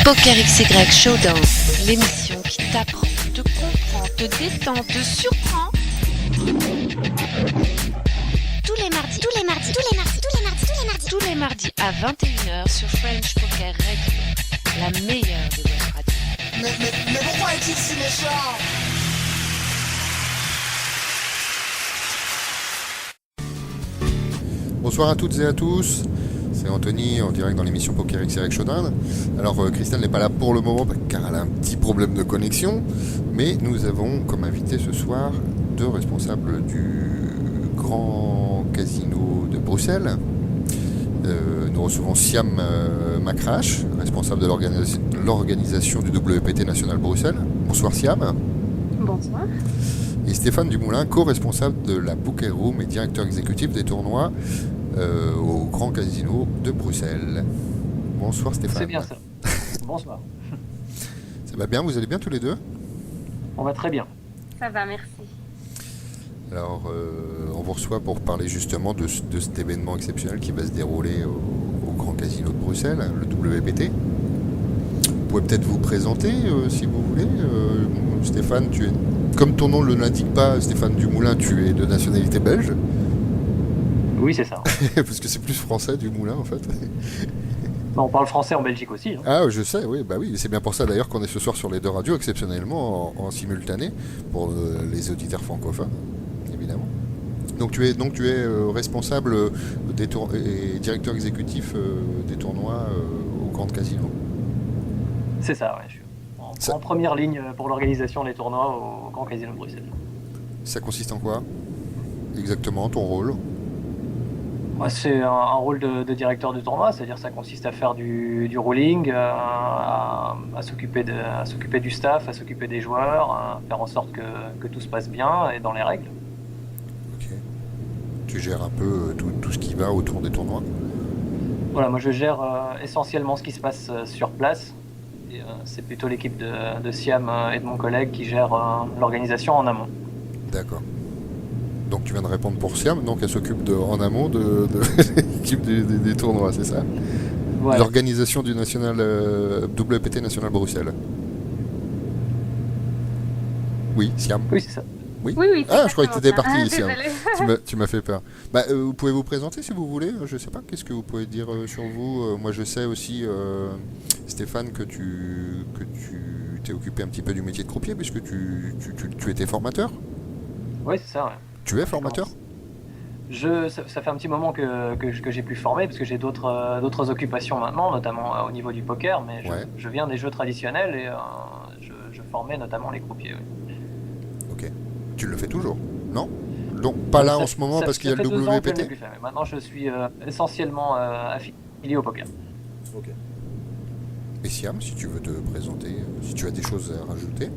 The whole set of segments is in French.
Poker XY Showdown, l'émission qui t'apprend, te comprend, te détend, te surprend. Tous les mardis à 21h sur French Poker Radio, la meilleure des web radios. Mais pourquoi est-il si méchant? Bonsoir à toutes et à tous, c'est Anthony en direct dans l'émission Poker XY Showdown. Alors Christelle n'est pas là pour le moment car elle a un petit problème de connexion, mais nous avons comme invité ce soir deux responsables du Grand Casino de Bruxelles. Nous recevons Siam Macrache, responsable de l'organisation du WPT National Bruxelles. Bonsoir Siam. Bonsoir. Et Stéphane Dumoulin, co-responsable de la Poker Room et directeur exécutif des tournois au Grand Casino de Bruxelles. Bonsoir Stéphane. C'est bien ça. Bonsoir. Ça va bien, vous allez bien tous les deux? On va très bien. Ça va, merci. Alors, on vous reçoit pour parler justement de cet événement exceptionnel qui va se dérouler au Grand Casino de Bruxelles, le WPT. Vous pouvez peut-être vous présenter si vous voulez. Stéphane, tu es, comme ton nom ne l'indique pas, Stéphane Dumoulin, tu es de nationalité belge. Oui, c'est ça. Parce que c'est plus français Dumoulin en fait. On parle français en Belgique aussi. Hein. Ah, je sais, oui, bah oui, c'est bien pour ça d'ailleurs qu'on est ce soir sur les deux radios exceptionnellement en simultané pour les auditeurs francophones, évidemment. Donc tu es responsable et directeur exécutif des tournois au Grand Casino. C'est ça, ouais. Je suis en première ligne pour l'organisation des tournois au Grand Casino de Bruxelles. Ça consiste en quoi exactement ton rôle? Moi, c'est un rôle de directeur de tournoi, c'est-à-dire ça consiste à faire du ruling, à s'occuper du staff, à s'occuper des joueurs, à faire en sorte que tout se passe bien et dans les règles. Ok. Tu gères un peu tout ce qui va autour des tournois? Voilà, moi je gère essentiellement ce qui se passe sur place. Et, c'est plutôt l'équipe de Siam et de mon collègue qui gère l'organisation en amont. D'accord. Donc tu viens de répondre pour Siam, donc elle s'occupe en amont de l'équipe des tournois, c'est ça? Voilà. L'organisation du WPT National Bruxelles. Oui, Siam. Oui, c'est ça. Oui, Oui, ah, je croyais que tu étais parti, Ah, Siam. désolée. Tu m'as fait peur. Bah, vous pouvez vous présenter si vous voulez. Je sais pas, qu'est-ce que vous pouvez dire sur vous? Moi, je sais aussi, Stéphane, que tu t'es occupé un petit peu du métier de croupier puisque tu étais formateur. Oui, c'est ça, ouais. Tu es formateur? Ça fait un petit moment que j'ai pu former parce que j'ai d'autres occupations maintenant, notamment au niveau du poker, mais je viens des jeux traditionnels et je formais notamment les croupiers. Oui. Ok. Tu le fais toujours, non? Donc pas là en ce moment parce qu'il y a le WPT? Maintenant je suis essentiellement affilié au poker. Ok. Et Siam, si tu veux te présenter, si tu as des choses à rajouter?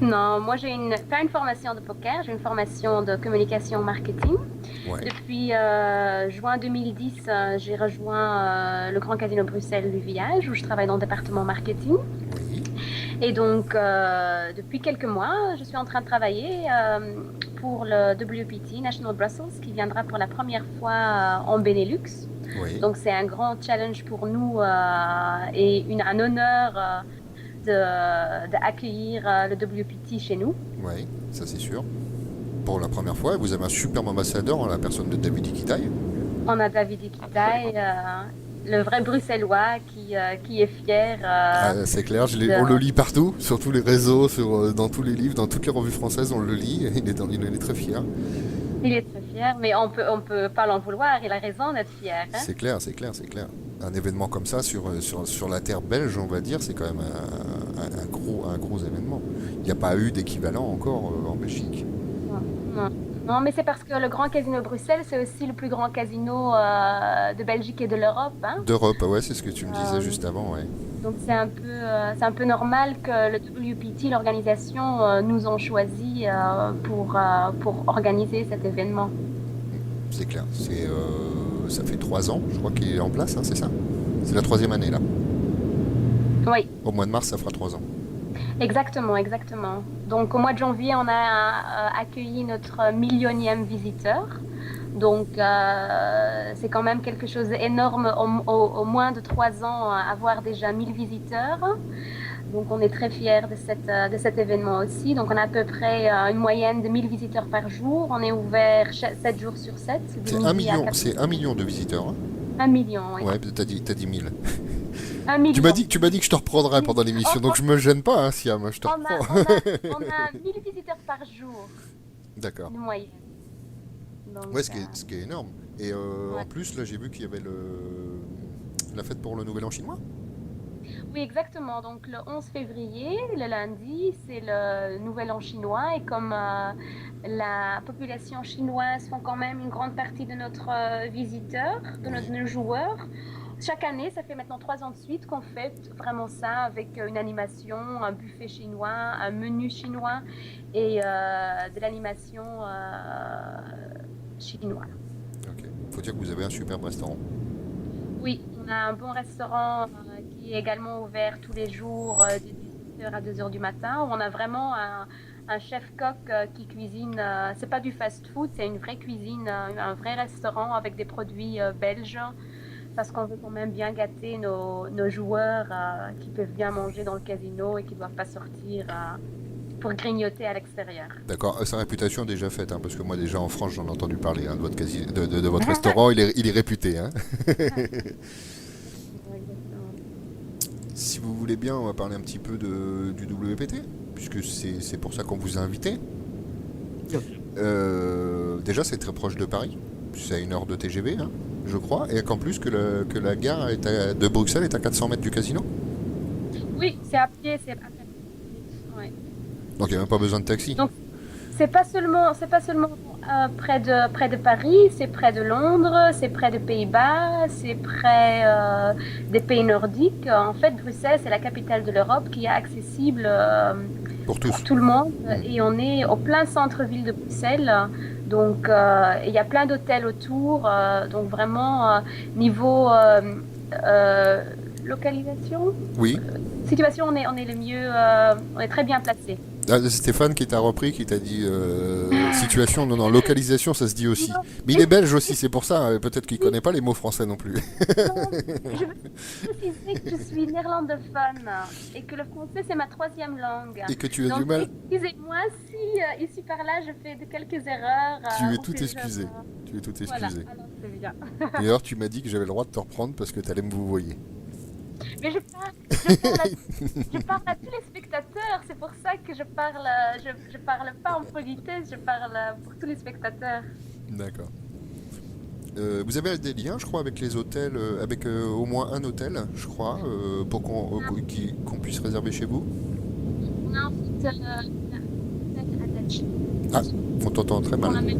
Non, moi j'ai pas une formation de poker, j'ai une formation de communication marketing. Ouais. Depuis juin 2010, j'ai rejoint le Grand Casino Bruxelles du Village où je travaille dans le département marketing. Oui. Et donc, depuis quelques mois, je suis en train de travailler pour le WPT National Brussels qui viendra pour la première fois en Benelux. Oui. Donc, c'est un grand challenge pour nous et un honneur d'accueillir le WPT chez nous. Oui, ça c'est sûr. Pour la première fois, vous avez un superbe ambassadeur en la personne de David Ikitaï. On a David Ikitaï, le vrai bruxellois qui est fier. C'est clair, on le lit partout, sur tous les réseaux, dans tous les livres, dans toutes les revues françaises, on le lit, il est très fier. Il est très fier, mais on peut pas l'en vouloir, il a raison d'être fier. Hein? C'est clair. Un événement comme ça sur la terre belge, on va dire, c'est quand même un gros événement. Il n'y a pas eu d'équivalent encore en Belgique. Non, mais c'est parce que le Grand Casino Bruxelles, c'est aussi le plus grand casino de Belgique et de l'Europe. Hein? D'Europe, ouais, c'est ce que tu me disais juste avant, ouais. Donc c'est un peu normal que le WPT, l'organisation, nous ont choisi pour organiser cet événement. C'est clair. Ça fait 3 ans, je crois qu'il est en place, hein, c'est ça? C'est la 3e année, là. Oui. Au mois de mars, ça fera 3 ans. Exactement. Donc au mois de janvier, on a accueilli notre 1 000e visiteur. Donc, c'est quand même quelque chose d'énorme. Au moins de 3 ans, avoir déjà 1000 visiteurs. Donc, on est très fiers de cet événement aussi. Donc, on a à peu près une moyenne de 1000 visiteurs par jour. On est ouvert 7 jours sur 7. C'est 1 million de visiteurs. Hein. 1 million, oui. Ouais, t'as dit 1000. 1 million. Tu m'as dit que je te reprendrais pendant l'émission, donc je me gêne pas, hein, Siam, je te reprends. On a 1000 visiteurs par jour. D'accord. De moyenne. Donc, Ouais, ce qui est énorme. Et ouais. en plus, là, j'ai vu qu'il y avait la fête pour le Nouvel An chinois. Oui, exactement. Donc, le 11 février, le lundi, c'est le Nouvel An chinois. Et comme la population chinoise font quand même une grande partie de notre visiteurs, de nos joueurs, chaque année, ça fait maintenant 3 ans de suite qu'on fête vraiment ça avec une animation, un buffet chinois, un menu chinois et de l'animation chinoise. Ok. Faut dire que vous avez un superbe restaurant. Oui, on a un bon restaurant qui est également ouvert tous les jours de 18h à 2h du matin. Où on a vraiment un chef-coq qui cuisine. C'est pas du fast-food, c'est une vraie cuisine, un vrai restaurant avec des produits belges. Parce qu'on veut quand même bien gâter nos joueurs qui peuvent bien manger dans le casino et qui ne doivent pas sortir pour grignoter à l'extérieur. D'accord, sa réputation est déjà faite, hein, parce que moi déjà en France j'en ai entendu parler hein, de votre restaurant, il est réputé. Hein. Si vous voulez bien, on va parler un petit peu du WPT, puisque c'est pour ça qu'on vous a invité. Déjà c'est très proche de Paris, c'est à 1 heure de TGV, hein, je crois, et qu'en plus que la gare de Bruxelles est à 400 mètres du casino. Oui, c'est à pied, c'est à pied. Ouais. Donc il n'y a même pas besoin de taxi. Donc c'est pas seulement près de Paris, c'est près de Londres, c'est près des Pays-Bas, c'est près des pays nordiques. En fait, Bruxelles, c'est la capitale de l'Europe qui est accessible pour tout le monde. Et on est au plein centre-ville de Bruxelles. Donc il y a plein d'hôtels autour. Donc vraiment, niveau localisation, oui. Situation, on est le mieux, on est très bien placé. Ah, Stéphane qui t'a repris, qui t'a dit situation, non, localisation, ça se dit aussi. Mais il est belge aussi, c'est pour ça, peut-être qu'il ne connaît pas les mots français non plus. Je veux préciser que je suis néerlandophone et que le français c'est ma 3e langue. Et que tu as donc, du mal. Excusez-moi si ici par là je fais quelques erreurs. Tu es tout excusé. Tu es tout excusé. Voilà, alors c'est bien. Et alors tu m'as dit que j'avais le droit de te reprendre parce que tu allais me vous voyer. Mais je parle à tous les spectateurs, c'est pour ça que je parle pas en politesse, je parle pour tous les spectateurs. D'accord. Vous avez des liens, je crois, avec les hôtels, avec au moins un hôtel, je crois, pour qu'on puisse réserver chez vous. On a un hôtel attaché. Ah, on t'entend très mal.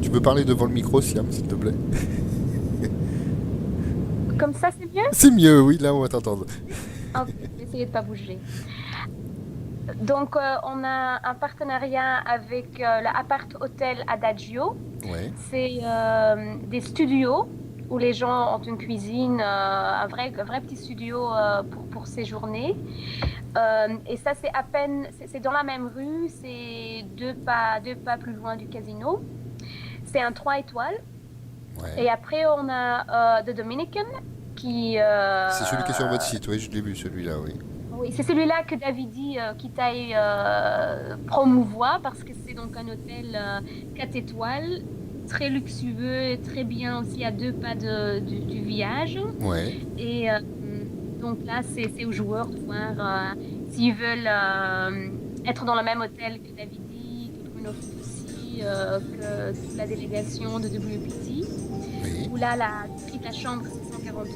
Tu peux parler devant le micro, Siam, s'il te plaît. Comme ça, c'est mieux? C'est mieux, oui, là on va t'entendre. Ok, je vais essayer de ne pas bouger. Donc, on a un partenariat avec l'Apart Hotel Adagio. Ouais. C'est des studios où les gens ont une cuisine, un vrai petit studio pour séjourner. Et ça, c'est à peine, c'est dans la même rue, c'est deux pas plus loin du casino. C'est un 3 étoiles. Ouais. Et après, on a The Dominican qui... c'est celui qui est sur votre site, oui, je l'ai vu celui-là, oui. Oui, c'est celui-là que Davidi Kitaï promouvoit parce que c'est donc un hôtel 4 étoiles, très luxueux, très bien aussi à 2 pas du village. Ouais. Et donc là, c'est aux joueurs de voir s'ils veulent être dans le même hôtel que Davidi, que Bruno aussi, que toute la délégation de WPT. Oui. Où là, la chambre, c'est 140 €.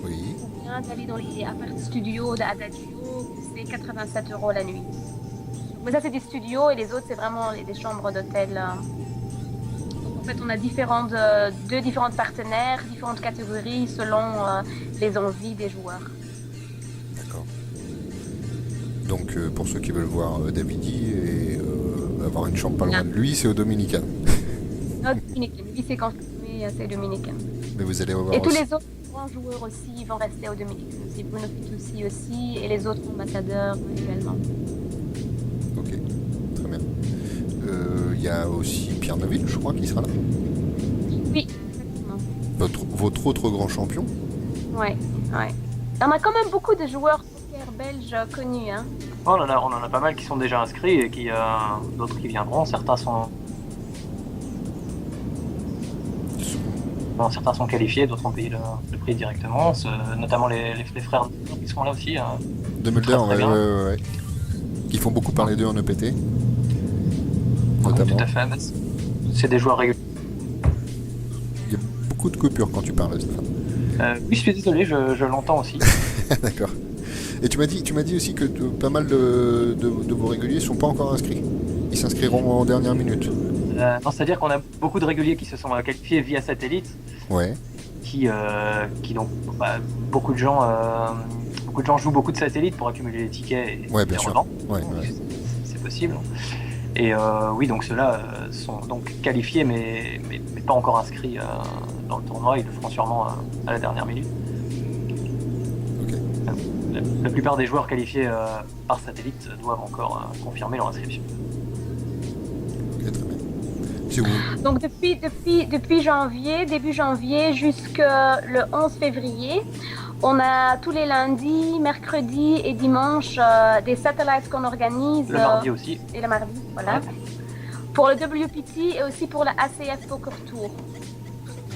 Oui. Ou bien d'aller dans les appart studios d'Adagio, c'est 87 € la nuit. Mais ça, c'est des studios et les autres, c'est vraiment des chambres d'hôtel. Donc, en fait, on a deux différentes partenaires, différentes catégories selon les envies des joueurs. D'accord. Donc, pour ceux qui veulent voir Davidi et avoir une chambre pas loin de lui, c'est au Dominicain. Non, Dominicain. Lui, c'est confirmé, c'est Dominicain. Mais vous allez revoir et aussi. tous les autres grands joueurs aussi vont rester au Dominicain. C'est Bruno Fitoussi aussi et les autres ambassadeurs également. Ok, très bien. Il y a aussi Pierre Neville, je crois, qui sera là. votre autre grand champion. Ouais, ouais. On a quand même beaucoup de joueurs poker belges connus, hein. On en a pas mal qui sont déjà inscrits et d'autres qui viendront. Certains sont qualifiés, d'autres ont payé le prix directement. Notamment les frères qui sont là aussi. De Mulder, ouais. Qui font beaucoup parler d'eux en EPT. Notamment. Tout à fait. C'est des joueurs réguliers. Il y a beaucoup de coupures quand tu parles, Stéphane. Oui, je suis désolé, je l'entends aussi. D'accord. Et tu m'as dit aussi que pas mal de vos réguliers sont pas encore inscrits. Ils s'inscriront en dernière minute. Non, c'est-à-dire qu'on a beaucoup de réguliers qui se sont qualifiés via satellite. Ouais. Qui donc beaucoup de gens jouent beaucoup de satellites pour accumuler les tickets et ouais, bien les sûr. revendre. Ouais. C'est possible. Et oui, donc ceux-là sont donc qualifiés mais pas encore inscrits dans le tournoi. Ils le feront sûrement à la dernière minute. Okay. La plupart des joueurs qualifiés par satellite doivent encore confirmer leur inscription. Ok, très bien. C'est où ? Donc depuis début janvier jusqu'au 11 février, on a tous les lundis, mercredis et dimanches des satellites qu'on organise. Le mardi aussi. Et le mardi, voilà. Ouais. Pour le WPT et aussi pour la ACF Poker Tour.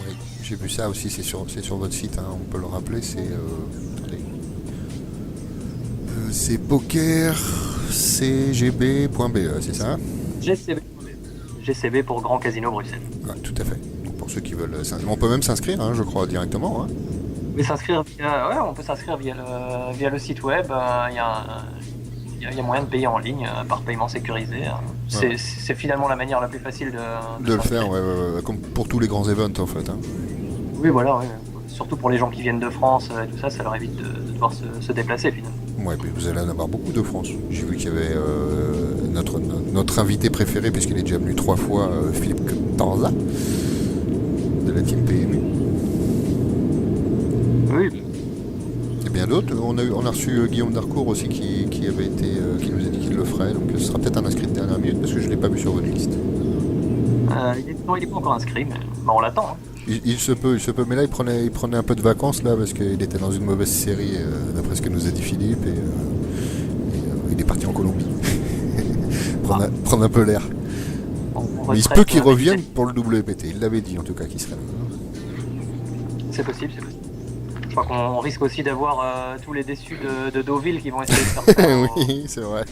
Oui, j'ai vu ça aussi, c'est sur votre site, hein, on peut le rappeler, c'est c'est pokercgb.be, c'est ça ? GCB pour Grand Casino Bruxelles. Ouais, tout à fait. Donc pour ceux qui veulent, on peut même s'inscrire, hein, je crois, directement. Hein. On peut s'inscrire via le site web. Il y a moyen de payer en ligne par paiement sécurisé. Ouais. C'est finalement la manière la plus facile de le faire, ouais, comme pour tous les grands events en fait. Hein. Oui, voilà. Ouais. Surtout pour les gens qui viennent de France et tout ça, ça leur évite de devoir se déplacer finalement. Ouais, puis vous allez en avoir beaucoup de France. J'ai vu qu'il y avait notre invité préféré, puisqu'il est déjà venu 3 fois, Philippe Torza, de la team PMU. Oui. Et bien d'autres. On a reçu Guillaume Darcourt aussi qui avait été, qui nous a dit qu'il le ferait. Donc ce sera peut-être un inscrit de dernière minute parce que je ne l'ai pas vu sur votre liste. Il n'est pas encore inscrit, mais on l'attend. Hein. Il se peut, mais là il prenait un peu de vacances là parce qu'il était dans une mauvaise série d'après ce que nous a dit Philippe et il est parti en Colombie prendre un peu l'air. Mais il se peut qu'il revienne pour le WPT, il l'avait dit en tout cas qu'il serait là. C'est possible. Je crois qu'on risque aussi d'avoir tous les déçus de Deauville qui vont essayer de faire ça. Oui, c'est vrai.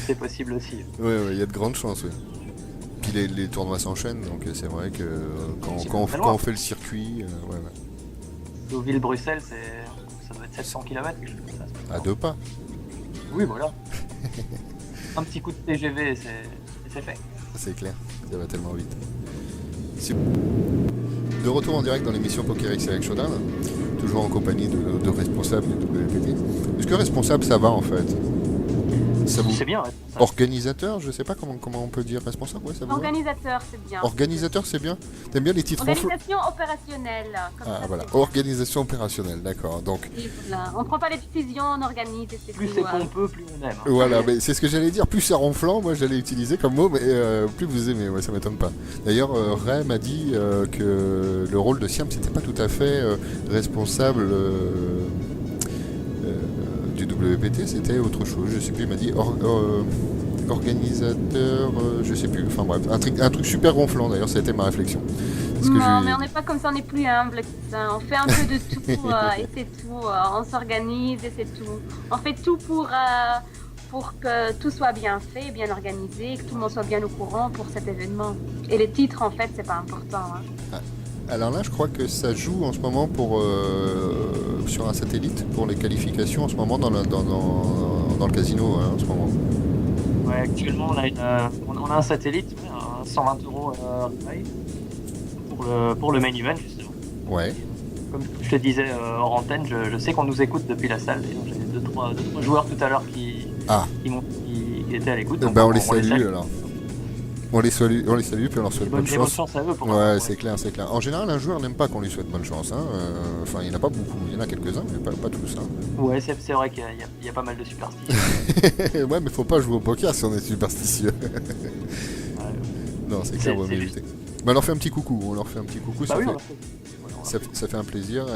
C'est possible aussi. Oui, il y a de grandes chances, oui. Puis les tournois s'enchaînent, donc c'est vrai que quand on fait le circuit... ouais. Deauville-Bruxelles, ça doit être 700 km, quelque chose comme ça. À 2 pas. Oui, voilà. Un petit coup de TGV et c'est fait. C'est clair, ça va tellement vite. De retour en direct dans l'émission PokerX avec Showdown, toujours en compagnie de responsables du WPT. Est-ce que responsable ça va en fait ? C'est bien, responsable. Organisateur, je sais pas comment on peut dire responsable, ouais, ça va. Organisateur, c'est bien. Organisateur, c'est bien. T'aimes bien les titres Organisation opérationnelle. Voilà, organisation opérationnelle, d'accord. Donc. Voilà. On prend pas les décisions, on organise et c'est plus tout. Plus c'est pompeux, plus on aime. Voilà, mais c'est ce que j'allais dire. Plus c'est ronflant, moi j'allais utiliser comme mot, mais plus vous aimez, ouais, ça m'étonne pas. D'ailleurs, Ray m'a dit que le rôle de Siam, c'était pas tout à fait responsable. Du WPT, c'était autre chose, je sais plus, il m'a dit organisateur, je sais plus, enfin bref, un truc super gonflant d'ailleurs, ça a été ma réflexion. Non, mais on n'est pas comme ça, on est plus humble que ça, on fait un peu de tout et c'est tout, on s'organise et c'est tout. On fait tout pour que tout soit bien fait, bien organisé, que tout le monde soit bien au courant pour cet événement. Et les titres, en fait, c'est pas important. Hein. Ah. Alors là, je crois que ça joue en ce moment sur un satellite pour les qualifications en ce moment dans le casino hein, en ce moment. Ouais, actuellement on a un satellite, 120 € pour le main event justement. Ouais. Comme je te disais hors antenne, je sais qu'on nous écoute depuis la salle. Et donc j'ai 2-3 joueurs tout à l'heure qui étaient à l'écoute. On les salue alors. On les salue puis on leur souhaite bonne chance. Bonne chance à eux pour ouais, c'est clair. En général, un joueur n'aime pas qu'on lui souhaite bonne chance. Hein. Enfin, il n'y en a pas beaucoup. Il y en a quelques-uns, mais pas tous. Hein. Ouais, c'est vrai qu'il y a pas mal de superstitions. Ouais, mais faut pas jouer au poker si on est superstitieux. Ouais. Non, c'est clair, vaut mieux éviter. Bah, on leur fait un petit coucou, Bah ça, oui, fait, on l'a fait. Ouais, on l'a fait. ça fait un plaisir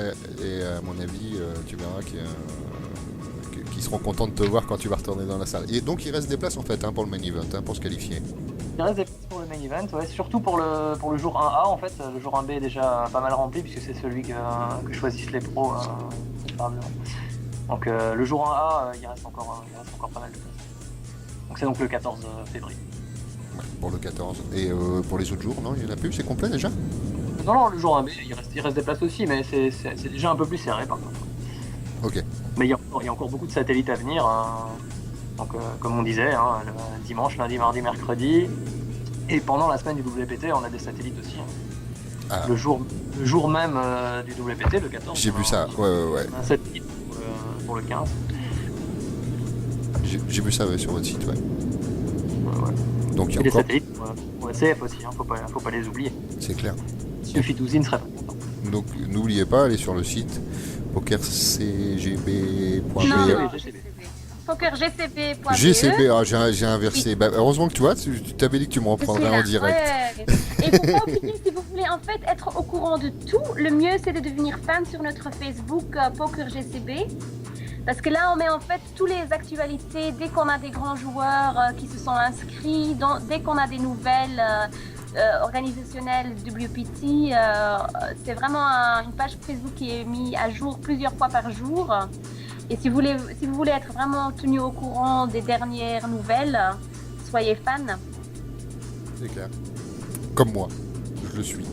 et à mon avis, tu verras qu'ils seront contents de te voir quand tu vas retourner dans la salle. Et donc il reste des places en fait pour le main event, pour se qualifier. Il reste des places pour le main event, ouais, surtout pour le jour 1A en fait. Le jour 1B est déjà pas mal rempli puisque c'est celui que choisissent les pros préférablement. Donc le jour 1A, il reste encore pas mal de places. Donc c'est donc le 14 février. Ouais, pour le 14. Et pour les autres jours, non, il y en a plus, c'est complet déjà? Non, le jour 1B, il reste des places aussi, mais c'est déjà un peu plus serré par contre. Ok. Mais il y a encore beaucoup de satellites à venir. Donc, comme on disait, le dimanche, lundi, mardi, mercredi. Et pendant la semaine du WPT, on a des satellites aussi. Ah. Le jour même du WPT, le 14. J'ai vu ça, ouais. Un satellite pour le 15. J'ai vu ça sur votre site, ouais. Ouais. Donc il y Et a les encore... satellites pour SF aussi, faut pas les oublier. C'est clair. Suffitouzi ne serait pas content. Donc n'oubliez pas, allez sur le site pokercgb.be. Non, GCB. pokergcb.be. GCB, j'ai inversé. Bah, heureusement que tu vois, tu t'avais dit que tu me reprendrais en direct. Ouais. Et faut pas oublier, si vous voulez en fait être au courant de tout, le mieux c'est de devenir fan sur notre Facebook PokerGCB. Parce que là, on met en fait toutes les actualités dès qu'on a des grands joueurs qui se sont inscrits, dès qu'on a des nouvelles organisationnelles WPT. C'est vraiment une page Facebook qui est mise à jour plusieurs fois par jour. Et si vous voulez être vraiment tenu au courant des dernières nouvelles, soyez fan. C'est clair. Comme moi, je le suis.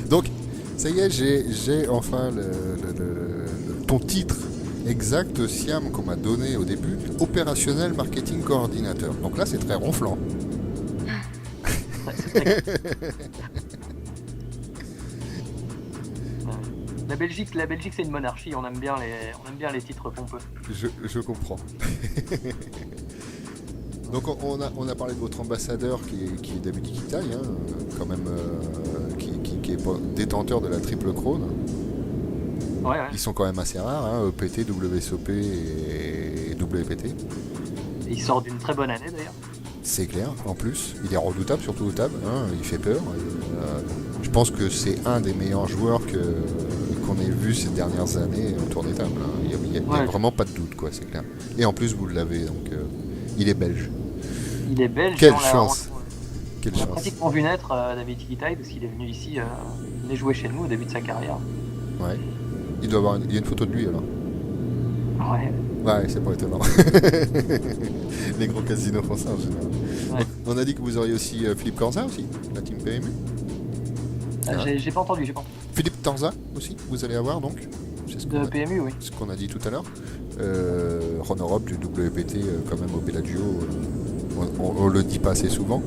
Donc, ça y est, j'ai enfin ton titre exact, Siam, qu'on m'a donné au début, opérationnel marketing coordinateur. Donc là, c'est très ronflant. La Belgique, c'est une monarchie. On aime bien les titres pompeux. Je comprends. Donc on a parlé de votre ambassadeur qui est David Iquitai, quand même, qui est détenteur de la triple Crown. Ouais. Ils sont quand même assez rares, EPT, WSOP et WPT. Et il sort d'une très bonne année d'ailleurs. C'est clair, en plus. Il est redoutable, surtout au table. Il fait peur. Je pense que c'est un des meilleurs joueurs qu'on ait vu ces dernières années autour des tables. Il n'y a vraiment pas de doute, quoi, c'est clair. Et en plus, vous l'avez, donc il est belge. Il est belge. Quelle chance. On a pratiquement vu naître David Iquitai parce qu'il est venu ici, il venait jouer chez nous au début de sa carrière. Ouais. Il y a une photo de lui alors. Ouais, c'est pas étonnant. Les gros casinos font ça en général. Ouais. On a dit que vous auriez aussi Philippe Corza aussi, la team PMU. J'ai pas entendu. Philippe Torza aussi, vous allez avoir donc. C'est De PMU, oui. Ce qu'on a dit tout à l'heure. Ron Europe du WPT quand même au Bellagio, on le dit pas assez souvent.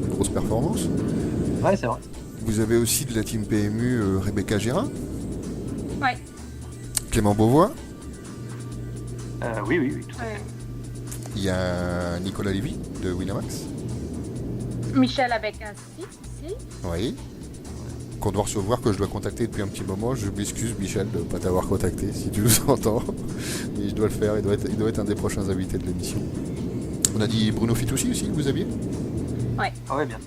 Une grosse performance. Ouais, c'est vrai. Vous avez aussi de la team PMU Rebecca Gérin. Ouais. Clément Beauvois. Oui, tout à fait. Ouais. Il y a Nicolas Lévy de Winamax. Michel avec un site ici. Oui. Qu'on doit recevoir, que je dois contacter depuis un petit moment. Je m'excuse, Michel, de ne pas t'avoir contacté si tu nous entends. Mais je dois le faire, il doit être un des prochains invités de l'émission. On a dit Bruno Fitoussi aussi que vous aviez. Ouais. Ouais, bien.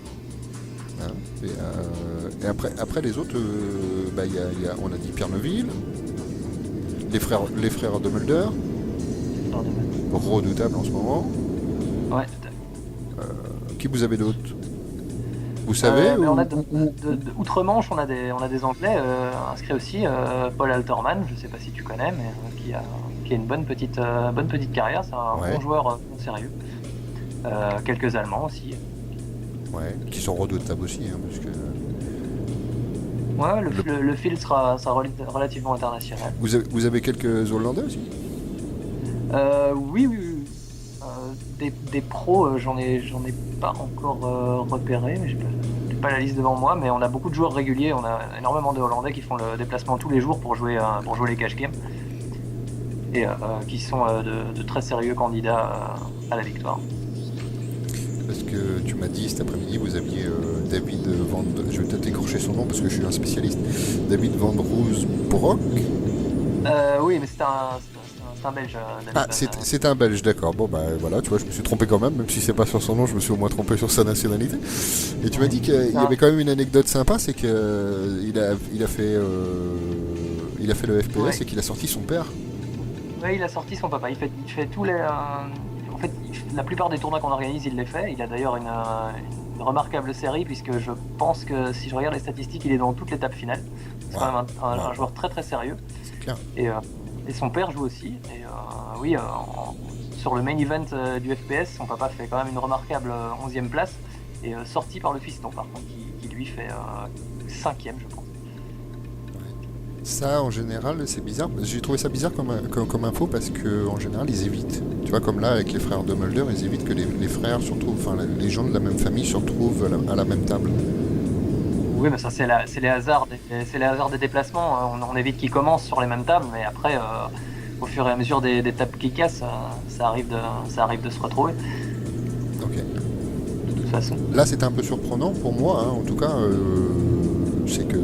Et après les autres, on a dit Pierre Neuville, les frères de Mulder, redoutable en ce moment. Ouais, tout à fait. Qui vous avez d'autres? Vous savez on a outre-Manche, on a des Anglais inscrits aussi. Paul Alterman, je sais pas si tu connais, mais qui a une bonne petite carrière. C'est un bon joueur sérieux. Quelques Allemands aussi. Ouais, qui sont redoutables aussi, parce que... Ouais, le field sera relativement international. Vous avez quelques Hollandais aussi? Oui. Des pros, j'en ai pas encore repéré, mais j'ai pas la liste devant moi, mais on a beaucoup de joueurs réguliers, on a énormément de Hollandais qui font le déplacement tous les jours pour jouer les cash games et qui sont de très sérieux candidats à la victoire. Parce que tu m'as dit cet après-midi, vous aviez David Van... Je vais peut-être écorcher son nom parce que je suis un spécialiste. David Van Roosbroek. Oui, mais c'est un c'est un Belge. Ah, c'est un Belge, d'accord. Bon, bah voilà, tu vois, je me suis trompé quand même si c'est pas sur son nom, je me suis au moins trompé sur sa nationalité. Et tu m'as dit qu'il y avait quand même une anecdote sympa, c'est qu'il a fait le FPS et qu'il a sorti son père. Oui, il a sorti son papa. Il fait tous les. En fait, la plupart des tournois qu'on organise, il les fait. Il a d'ailleurs une remarquable série, puisque je pense que si je regarde les statistiques, il est dans toutes les tables finales. C'est quand même un joueur très très sérieux. C'est clair. Et son père joue aussi. Et oui, sur le main event du FPS, son papa fait quand même une remarquable 11e place. Et sorti par le fiston, par contre, qui lui fait 5e, je pense. Ça, en général, c'est bizarre. J'ai trouvé ça bizarre comme info parce que en général, ils évitent. Tu vois, comme là, avec les frères de Mulder, ils évitent que les frères se retrouvent, enfin, les gens de la même famille se retrouvent à la même table. Oui, mais ça, c'est les hasards des déplacements. On évite qu'ils commencent sur les mêmes tables, mais après, au fur et à mesure des tables qui cassent, ça arrive de se retrouver. Ok. De toute façon. Là, c'était un peu surprenant pour moi, hein, en tout cas.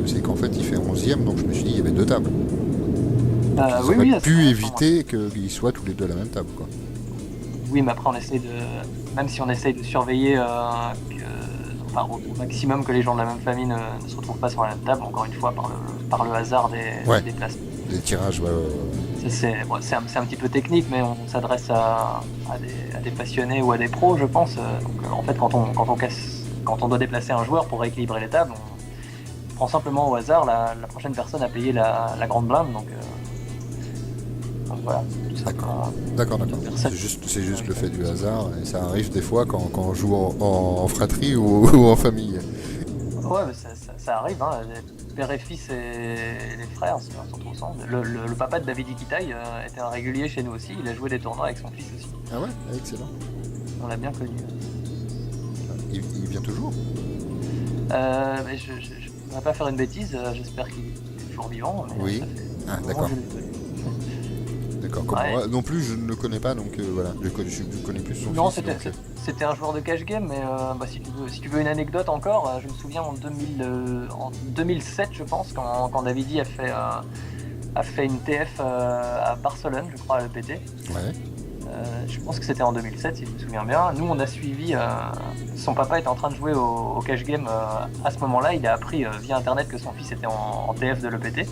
C'est qu'en fait il fait 11e, donc je me suis dit il y avait deux tables. Ils auraient pu éviter qu'ils soient tous les deux à la même table, quoi. Oui, mais après même si on essaye de surveiller au maximum que les gens de la même famille ne se retrouvent pas sur la même table, encore une fois par le hasard des déplacements. Des tirages, C'est un petit peu technique, mais on s'adresse à des passionnés ou à des pros, je pense. Donc en fait, quand on doit déplacer un joueur pour rééquilibrer les tables, on prend simplement au hasard la prochaine personne à payer la grande blinde, donc voilà. D'accord. C'est juste le fait du hasard, et ça arrive des fois quand on joue en fratrie ou en famille. Ouais, mais ça arrive, hein. Les père et fils et les frères se retrouvent ensemble. Le papa de David Iquitai était un régulier chez nous aussi, il a joué des tournois avec son fils aussi. Ah ouais, excellent. On l'a bien connu. Il vient toujours mais je ne vais pas faire une bêtise, j'espère qu'il est toujours vivant. Mais oui, d'accord. D'accord, comme moi non plus je ne le connais pas, donc voilà, je connais plus son non, fils. c'était un joueur de cash game, mais si tu veux une anecdote encore, je me souviens en 2007, je pense, quand Davidi a fait une TF à Barcelone, je crois, à l'EPT. Ouais. Je pense que c'était en 2007, si je me souviens bien. Nous, on a suivi. Son papa était en train de jouer au cash game à ce moment-là. Il a appris via internet que son fils était en TF de l'EPT.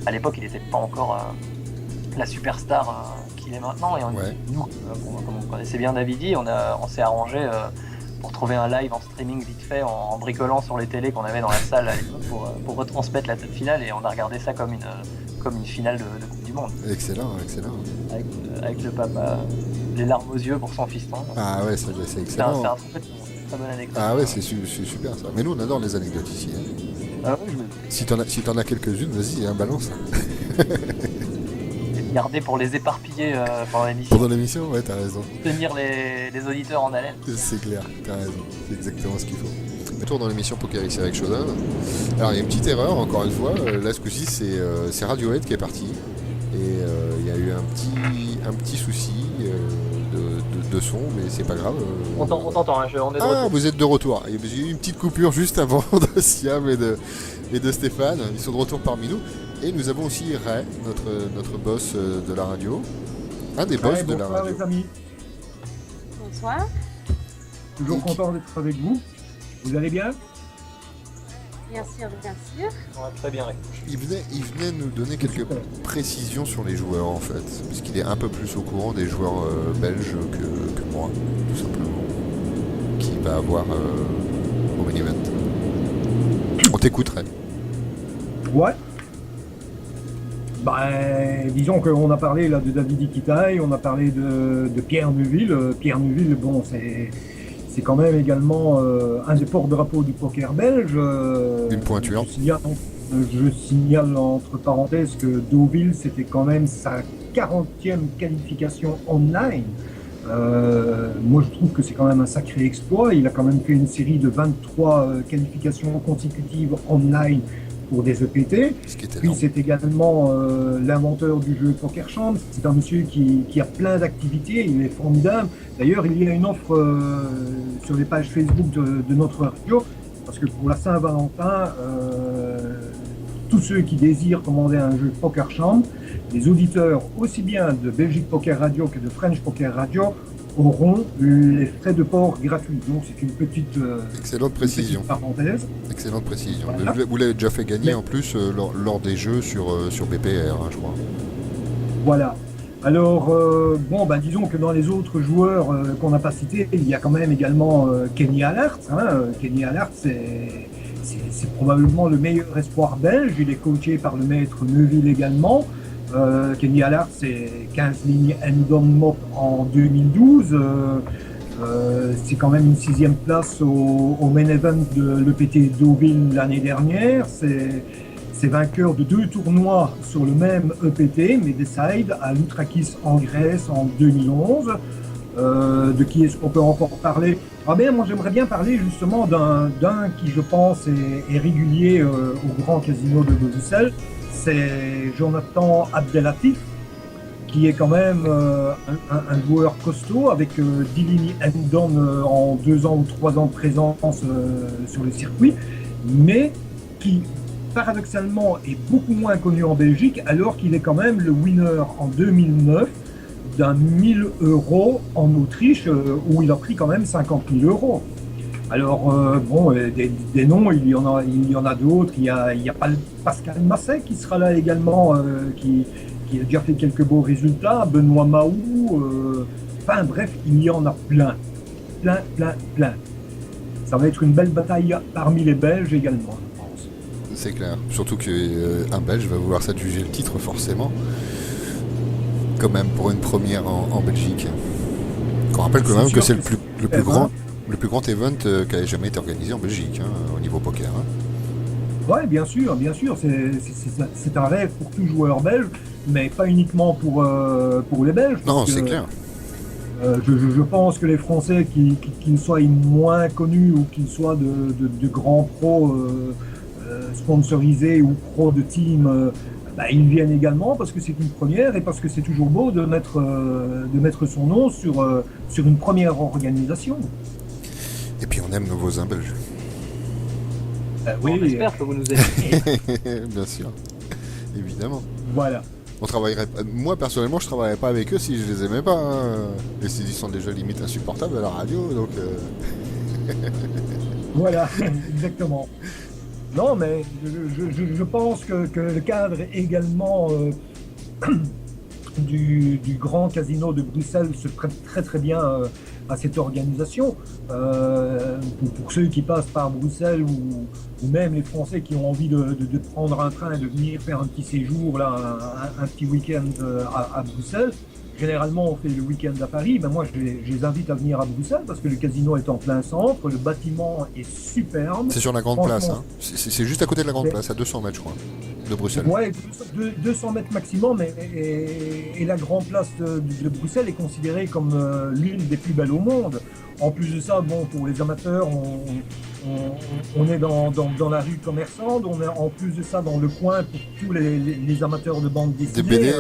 À l'époque, il n'était pas encore la superstar qu'il est maintenant. Et nous, comme on connaissait bien Davidi, on s'est arrangé pour trouver un live en streaming vite fait, en bricolant sur les télés qu'on avait dans la salle à l'époque pour retransmettre la finale. Et on a regardé ça comme une finale de Coupe du Monde. Excellent. Avec le papa, les larmes aux yeux pour son fiston. Ah ouais, c'est excellent. C'est un très bonne anecdote. Ah ouais, c'est super ça. Mais nous, on adore les anecdotes ici. Hein. Ah ouais, Si t'en as quelques-unes, vas-y, balance. Garder pour les éparpiller pendant l'émission. Pendant l'émission, ouais, t'as raison. Tenir les auditeurs en haleine. C'est clair, t'as raison. C'est exactement ce qu'il faut. Retour dans l'émission PokerX avec Shodan. Alors, il y a une petite erreur, encore une fois. Là, ce coup-ci, c'est Radiohead qui est parti. Et il y a eu un petit souci de son, mais c'est pas grave. On t'entend, hein, on est de retour. Vous êtes de retour. Il y a eu une petite coupure juste avant de Siam et de Stéphane. Ils sont de retour parmi nous. Et nous avons aussi Ray, notre boss de la radio. Un des boss de la radio. Bonsoir les amis. Bonsoir. Toujours content d'être avec vous. Vous allez bien? Bien sûr. Ouais, très bien, Ray. Il venait nous donner quelques précisions sur les joueurs en fait, puisqu'il est un peu plus au courant des joueurs belges que moi, tout simplement, qui va avoir au main event. On t'écouterait. Ouais. Disons qu'on a parlé là de David Iquitai, on a parlé de Pierre Neuville. Pierre Neuville, bon, c'est quand même également un des porte-drapeaux du poker belge. Une pointure. Je signale entre parenthèses que Deauville, c'était quand même sa 40e qualification online. Moi, je trouve que c'est quand même un sacré exploit. Il a quand même fait une série de 23 qualifications consécutives online pour des EPT. Puis c'est également l'inventeur du jeu Poker Champ. C'est un monsieur qui a plein d'activités, il est formidable. D'ailleurs, il y a une offre sur les pages Facebook de notre radio, parce que pour la Saint-Valentin, tous ceux qui désirent commander un jeu Poker Champ, les auditeurs aussi bien de Belgique Poker Radio que de French Poker Radio auront les frais de port gratuits. Donc c'est une petite, Excellente précision. petite parenthèse. Excellente précision. Voilà. Vous l'avez déjà fait gagner Mais- en plus lors des jeux sur BPR, hein, je crois. Voilà. Alors, disons que dans les autres joueurs qu'on n'a pas cités, il y a quand même également Kenny Allard. Kenny Allard, c'est probablement le meilleur espoir belge. Il est coaché par le maître Neuville également. Kenny Allard, c'est 15 lignes Endon Mop en 2012. C'est quand même une 6e place au main event de l'EPT Deauville l'année dernière. C'est vainqueur de 2 tournois sur le même EPT, mais Decide à Loutrakis en Grèce en 2011. De qui est-ce qu'on peut encore parler? Moi j'aimerais bien parler justement d'un qui je pense est régulier au Grand Casino de Bruxelles. C'est Jonathan Abdelatif, qui est quand même un joueur costaud avec 10 lignes Endon en 2 ans ou 3 ans de présence sur le circuit, mais qui paradoxalement est beaucoup moins connu en Belgique, alors qu'il est quand même le winner en 2009 d'un 1000 € en Autriche, où il a pris quand même 50 000 €. Alors, des noms, il y en a d'autres. Il y a Pascal Masset qui sera là également, qui a déjà fait quelques beaux résultats, Benoît Mahou, bref, il y en a plein. Ça va être une belle bataille parmi les Belges également, je pense. C'est clair. Surtout qu'un Belge va vouloir s'adjuger le titre, forcément. Quand même, pour une première en Belgique. On rappelle quand même que c'est le plus grand event qui a jamais été organisé en Belgique, au niveau poker. Ouais, bien sûr. C'est un rêve pour tout joueur belge, mais pas uniquement pour les Belges. Non, c'est clair. Je pense que les Français qui soient moins connus ou qui soient de grands pros sponsorisés ou pros de team, ils viennent également parce que c'est une première et parce que c'est toujours beau de mettre son nom sur une première organisation. Et puis on aime nos voisins belges. Oui, On espère que vous nous aimez. Bien sûr. Évidemment. voilà. On travaillerait. Moi personnellement, je travaillerais pas avec eux si je les aimais pas. Les CD sont déjà limite insupportables à la radio, donc. Voilà, exactement. Non, mais je pense que le cadre également du Grand Casino de Bruxelles se prête très très bien à cette organisation. Pour ceux qui passent par Bruxelles ou même les Français qui ont envie de prendre un train et de venir faire un petit séjour, là, un petit week-end à Bruxelles. Généralement, on fait le week-end à Paris. Moi, je les invite à venir à Bruxelles parce que le casino est en plein centre, le bâtiment est superbe. C'est sur la Grande Place, hein. C'est juste à côté de la Grande Place, à 200 mètres, je crois, de Bruxelles. Ouais, 200 mètres maximum, et la Grande Place de Bruxelles est considérée comme l'une des plus belles au monde. En plus de ça, pour les amateurs, on est dans la rue commerçante, on est en plus de ça dans le coin pour tous les amateurs de bande dessinée. Des BD,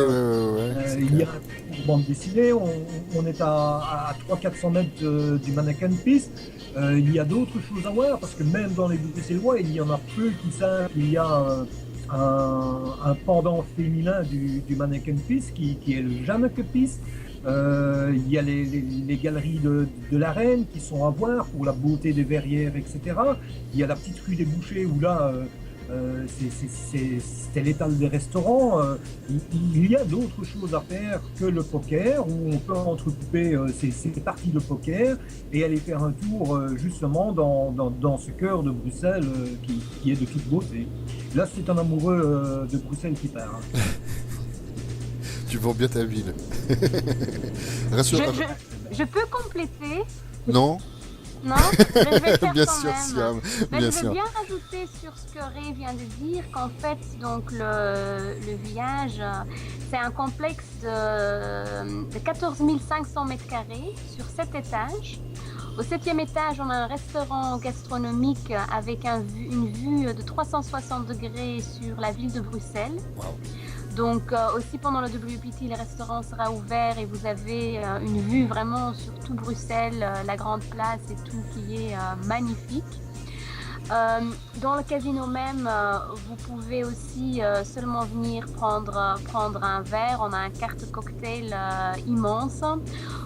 Il y a une bande dessinée, on est à 300-400 mètres du Mannequin Piste. Il y a d'autres choses à voir parce que même dans les Bruxellois, il y en a peu qui savent qu'il y a un pendant féminin du Mannequin Piste qui est le Janneke Piste. Il y a les galeries de la Reine qui sont à voir pour la beauté des verrières, etc. Il y a la petite rue des Bouchers où là, c'est l'étal des restaurants. Il y a d'autres choses à faire que le poker, où on peut entrecouper ces parties de poker et aller faire un tour justement dans ce cœur de Bruxelles qui est de toute beauté. Là, c'est un amoureux de Bruxelles qui part. Tu vends bien ta ville. Je peux compléter? Non. Non, mais je vais le faire Bien quand sûr, même. Siam. Mais Bien je veux sûr. bien rajouter sur ce que Ray vient de dire qu'en fait, donc le village, c'est un complexe de 14 500 mètres carrés sur 7 étages. Au 7e étage, on a un restaurant gastronomique avec une vue de 360 degrés sur la ville de Bruxelles. Wow. Donc aussi pendant le WPT, le restaurant sera ouvert et vous avez une vue vraiment sur tout Bruxelles, la grande place et tout qui est magnifique. Dans le casino même, vous pouvez aussi seulement venir prendre un verre. On a un carte cocktail immense.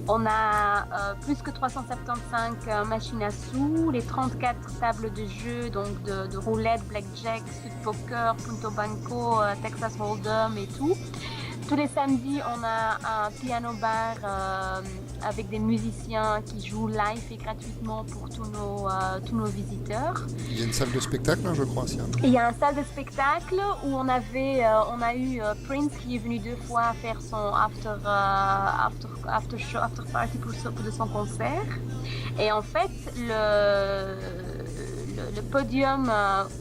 On a plus que 375 machines à sous, les 34 tables de jeu, donc de roulette, blackjack, sud poker, punto banco, Texas Hold'em et tout. Tous les samedis, on a un piano bar avec des musiciens qui jouent live et gratuitement pour tous nos visiteurs. Il y a une salle de spectacle, hein, je crois, Siam. Et il y a une salle de spectacle où on a eu Prince qui est venu 2 fois faire son after party pour son concert. Et en fait, le podium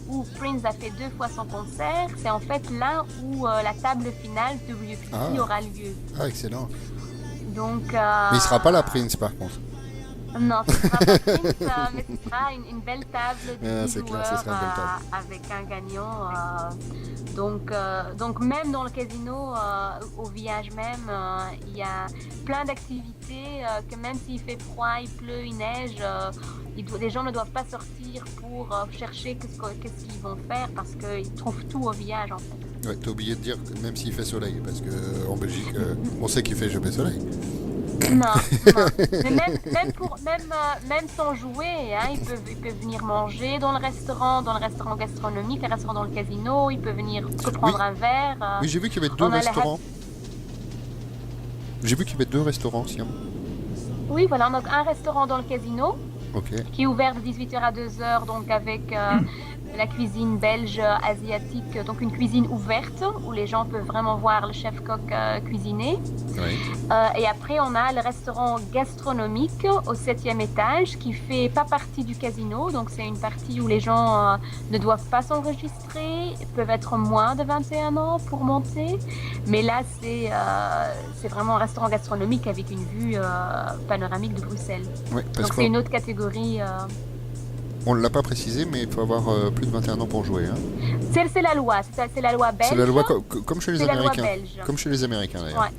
où Prince a fait 2 fois son concert, c'est en fait là où la table finale de WPT aura lieu. Ah, excellent. Donc, mais il sera pas là, Prince, par contre. Non, ce sera pas Prince, mais ce sera une belle table de 10 c'est clair, joueurs ce sera une belle table. avec un gagnant. Donc même dans le casino, au village même, il y a plein d'activités que même s'il fait froid, il pleut, il neige, les gens ne doivent pas sortir pour chercher qu'est-ce qu'ils vont faire parce qu'ils trouvent tout au village en fait. Ouais, t'as oublié de dire que même s'il fait soleil, parce qu'en Belgique, on sait qu'il fait jamais soleil. Non. Mais même sans jouer, hein, ils peuvent venir manger dans le restaurant gastronomique, les restaurants dans le casino, ils peuvent venir se prendre un verre. Oui, j'ai vu qu'il y avait 2 restaurants. J'ai vu qu'il y avait 2 restaurants, Siam. Oui, voilà, donc un restaurant dans le casino, Ok. qui est ouvert de 18h à 2h, donc avec la cuisine belge asiatique, donc une cuisine ouverte où les gens peuvent vraiment voir le chef-coq cuisiner. Oui. Et après, on a le restaurant gastronomique au 7e étage qui fait pas partie du casino, donc c'est une partie où les gens ne doivent pas s'enregistrer, peuvent être moins de 21 ans pour monter. Mais là, c'est vraiment un restaurant gastronomique avec une vue panoramique de Bruxelles. Ouais, parce Donc que c'est une autre catégorie. on ne l'a pas précisé, mais il faut avoir plus de 21 ans pour jouer. Hein. C'est la loi, c'est la loi belge. C'est la loi comme chez les C'est la loi Américains. belge. Comme chez les Américains d'ailleurs. Ouais.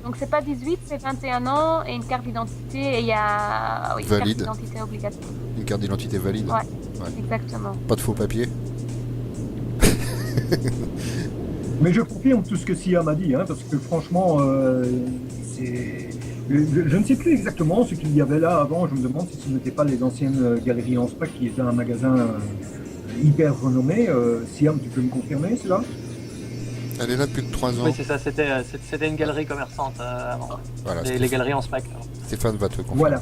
Donc c'est pas 18, c'est 21 ans et une carte d'identité et il y a une Valide. carte d'identité obligatoire. Une carte d'identité valide. Ouais. Exactement. Pas de faux papiers. Mais je confirme tout ce que Siam a dit, hein, parce que franchement, je ne sais plus exactement ce qu'il y avait là avant. Je me demande si ce n'était pas les anciennes galeries en spec qui étaient un magasin hyper renommé. Siam, tu peux me confirmer cela? Elle est là depuis 3 ans. Oui, c'est ça, c'était une galerie commerçante avant. Voilà, Les galeries en SPAC. Stéphane va te confirmer.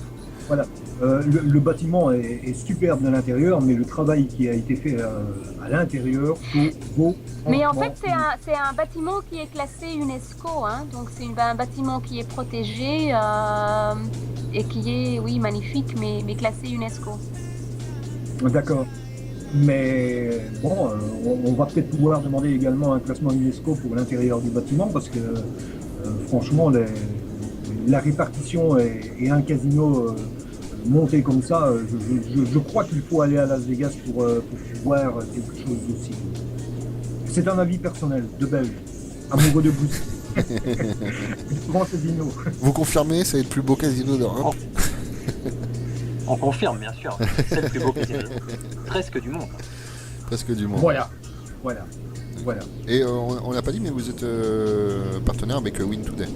Voilà. Le bâtiment est superbe de l'intérieur, mais le travail qui a été fait à l'intérieur vaut. Mais en fait, c'est un bâtiment qui est classé UNESCO, hein, donc c'est un bâtiment qui est protégé et qui est, oui, magnifique, mais classé UNESCO. D'accord. Mais bon, on va peut-être pouvoir demander également un classement UNESCO pour l'intérieur du bâtiment, parce que franchement, la répartition et un casino monté comme ça, je crois qu'il faut aller à Las Vegas pour voir quelque chose aussi. C'est un avis personnel, de Belge, amoureux de Bruxelles. Grand casino. Vous confirmez, c'est le plus beau casino d'Europe. On confirme, bien sûr. C'est le plus beau casino. Presque du monde. Presque du monde. Voilà. Et on l'a pas dit, mais vous êtes partenaire avec Win Today.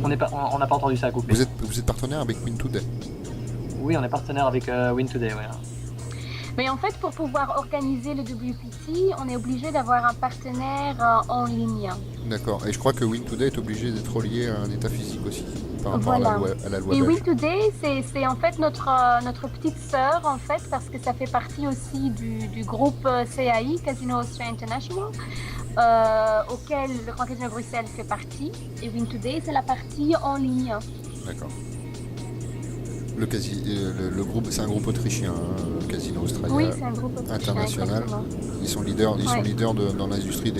On n'a pas entendu ça à couper. Vous êtes partenaire avec Win Today. Oui, on est partenaire avec Win Today, ouais. Mais en fait, pour pouvoir organiser le WPT, on est obligé d'avoir un partenaire en ligne. D'accord. Et je crois que Win Today est obligé d'être relié à un état physique aussi, par rapport à la loi Et belge. Win Today, c'est en fait notre petite sœur, en fait, parce que ça fait partie aussi du groupe CAI, Casino Austria International, auquel le Grand Casino Bruxelles fait partie. Et Win Today, c'est la partie en ligne. D'accord. Le groupe, c'est un groupe autrichien, hein, le Casino Australien. Oui, c'est un groupe autrichien, international. exactement. Ils sont leaders dans l'industrie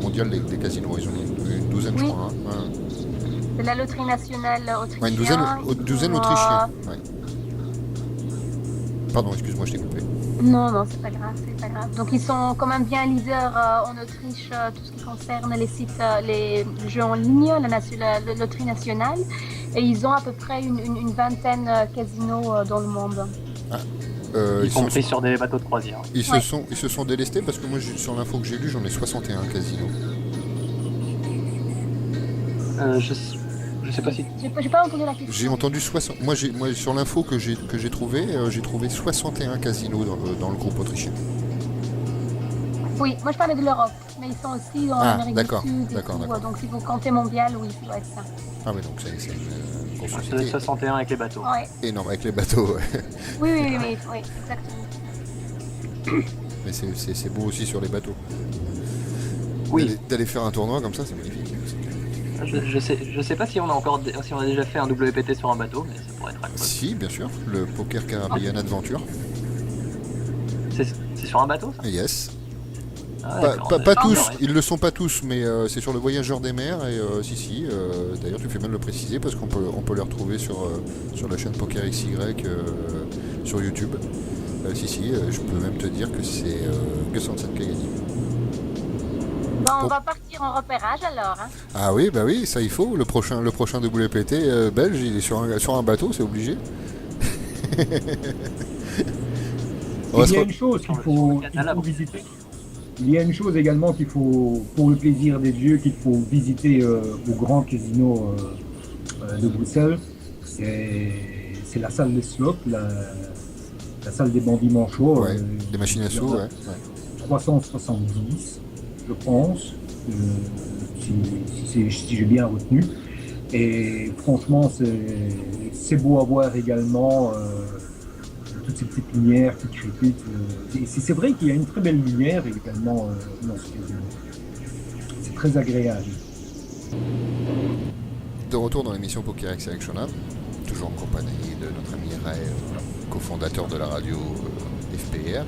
mondiale des casinos. Ils ont une douzaine, je crois. Hein. C'est la loterie nationale autrichienne. Ouais, une douzaine autrichienne. Ouais. Pardon, excuse-moi, je t'ai coupé. Non, c'est pas grave. Donc ils sont quand même bien leaders en Autriche, tout ce qui concerne les sites, les jeux en ligne, la loterie nationale. Et ils ont à peu près une vingtaine casinos dans le monde. Ah, y compris sur des bateaux de croisière. Ils se sont délestés parce que moi, sur l'info que j'ai lue, j'en ai 61 casinos. Je sais pas si... J'ai pas entendu la question. J'ai entendu 60. Moi, sur l'info que j'ai trouvé 61 casinos dans le groupe autrichien. Oui, moi je parlais de l'Europe, mais ils sont aussi dans l'Amérique du Sud. D'accord. Donc si vous comptez mondial, oui, ça doit être ça. Ah mais donc c'est une grosse Ça doit société. être 61 avec les bateaux. Ouais. Énorme avec les bateaux. Ouais. Oui, exactement. Mais c'est beau aussi sur les bateaux. Oui. D'aller faire un tournoi comme ça, c'est magnifique. Je sais pas si on a déjà fait un WPT sur un bateau, mais ça pourrait être incroyable. Si, bien sûr, le Poker Caribbean Adventure. C'est sur un bateau, ça? Yes. Ah, Pas tous, ils le sont pas tous, mais c'est sur le Voyageur des mers et si. D'ailleurs, tu fais bien de le préciser parce qu'on peut les retrouver sur la chaîne Poker XY sur YouTube. Je peux même te dire que c'est Gus Hansen qui a gagné. Bon, on va partir en repérage alors. Hein. Ah oui, bah oui, ça il faut. Le prochain WPT belge, il est sur un bateau, c'est obligé. Il y a une chose qu'il faut visiter. Il y a une chose également qu'il faut, pour le plaisir des yeux, qu'il faut visiter au grand casino de Bruxelles. C'est la salle des slots, la salle des bandits manchots. Ouais, des machines à sous, ouais. 370, je pense, si j'ai bien retenu. Et franchement, c'est beau à voir également. Toutes ces petites lumières qui crépitent. C'est vrai qu'il y a une très belle lumière également dans ce casino. C'est très agréable. De retour dans l'émission Poker XY Shonan, toujours en compagnie de notre ami Ray, cofondateur de la radio FPR,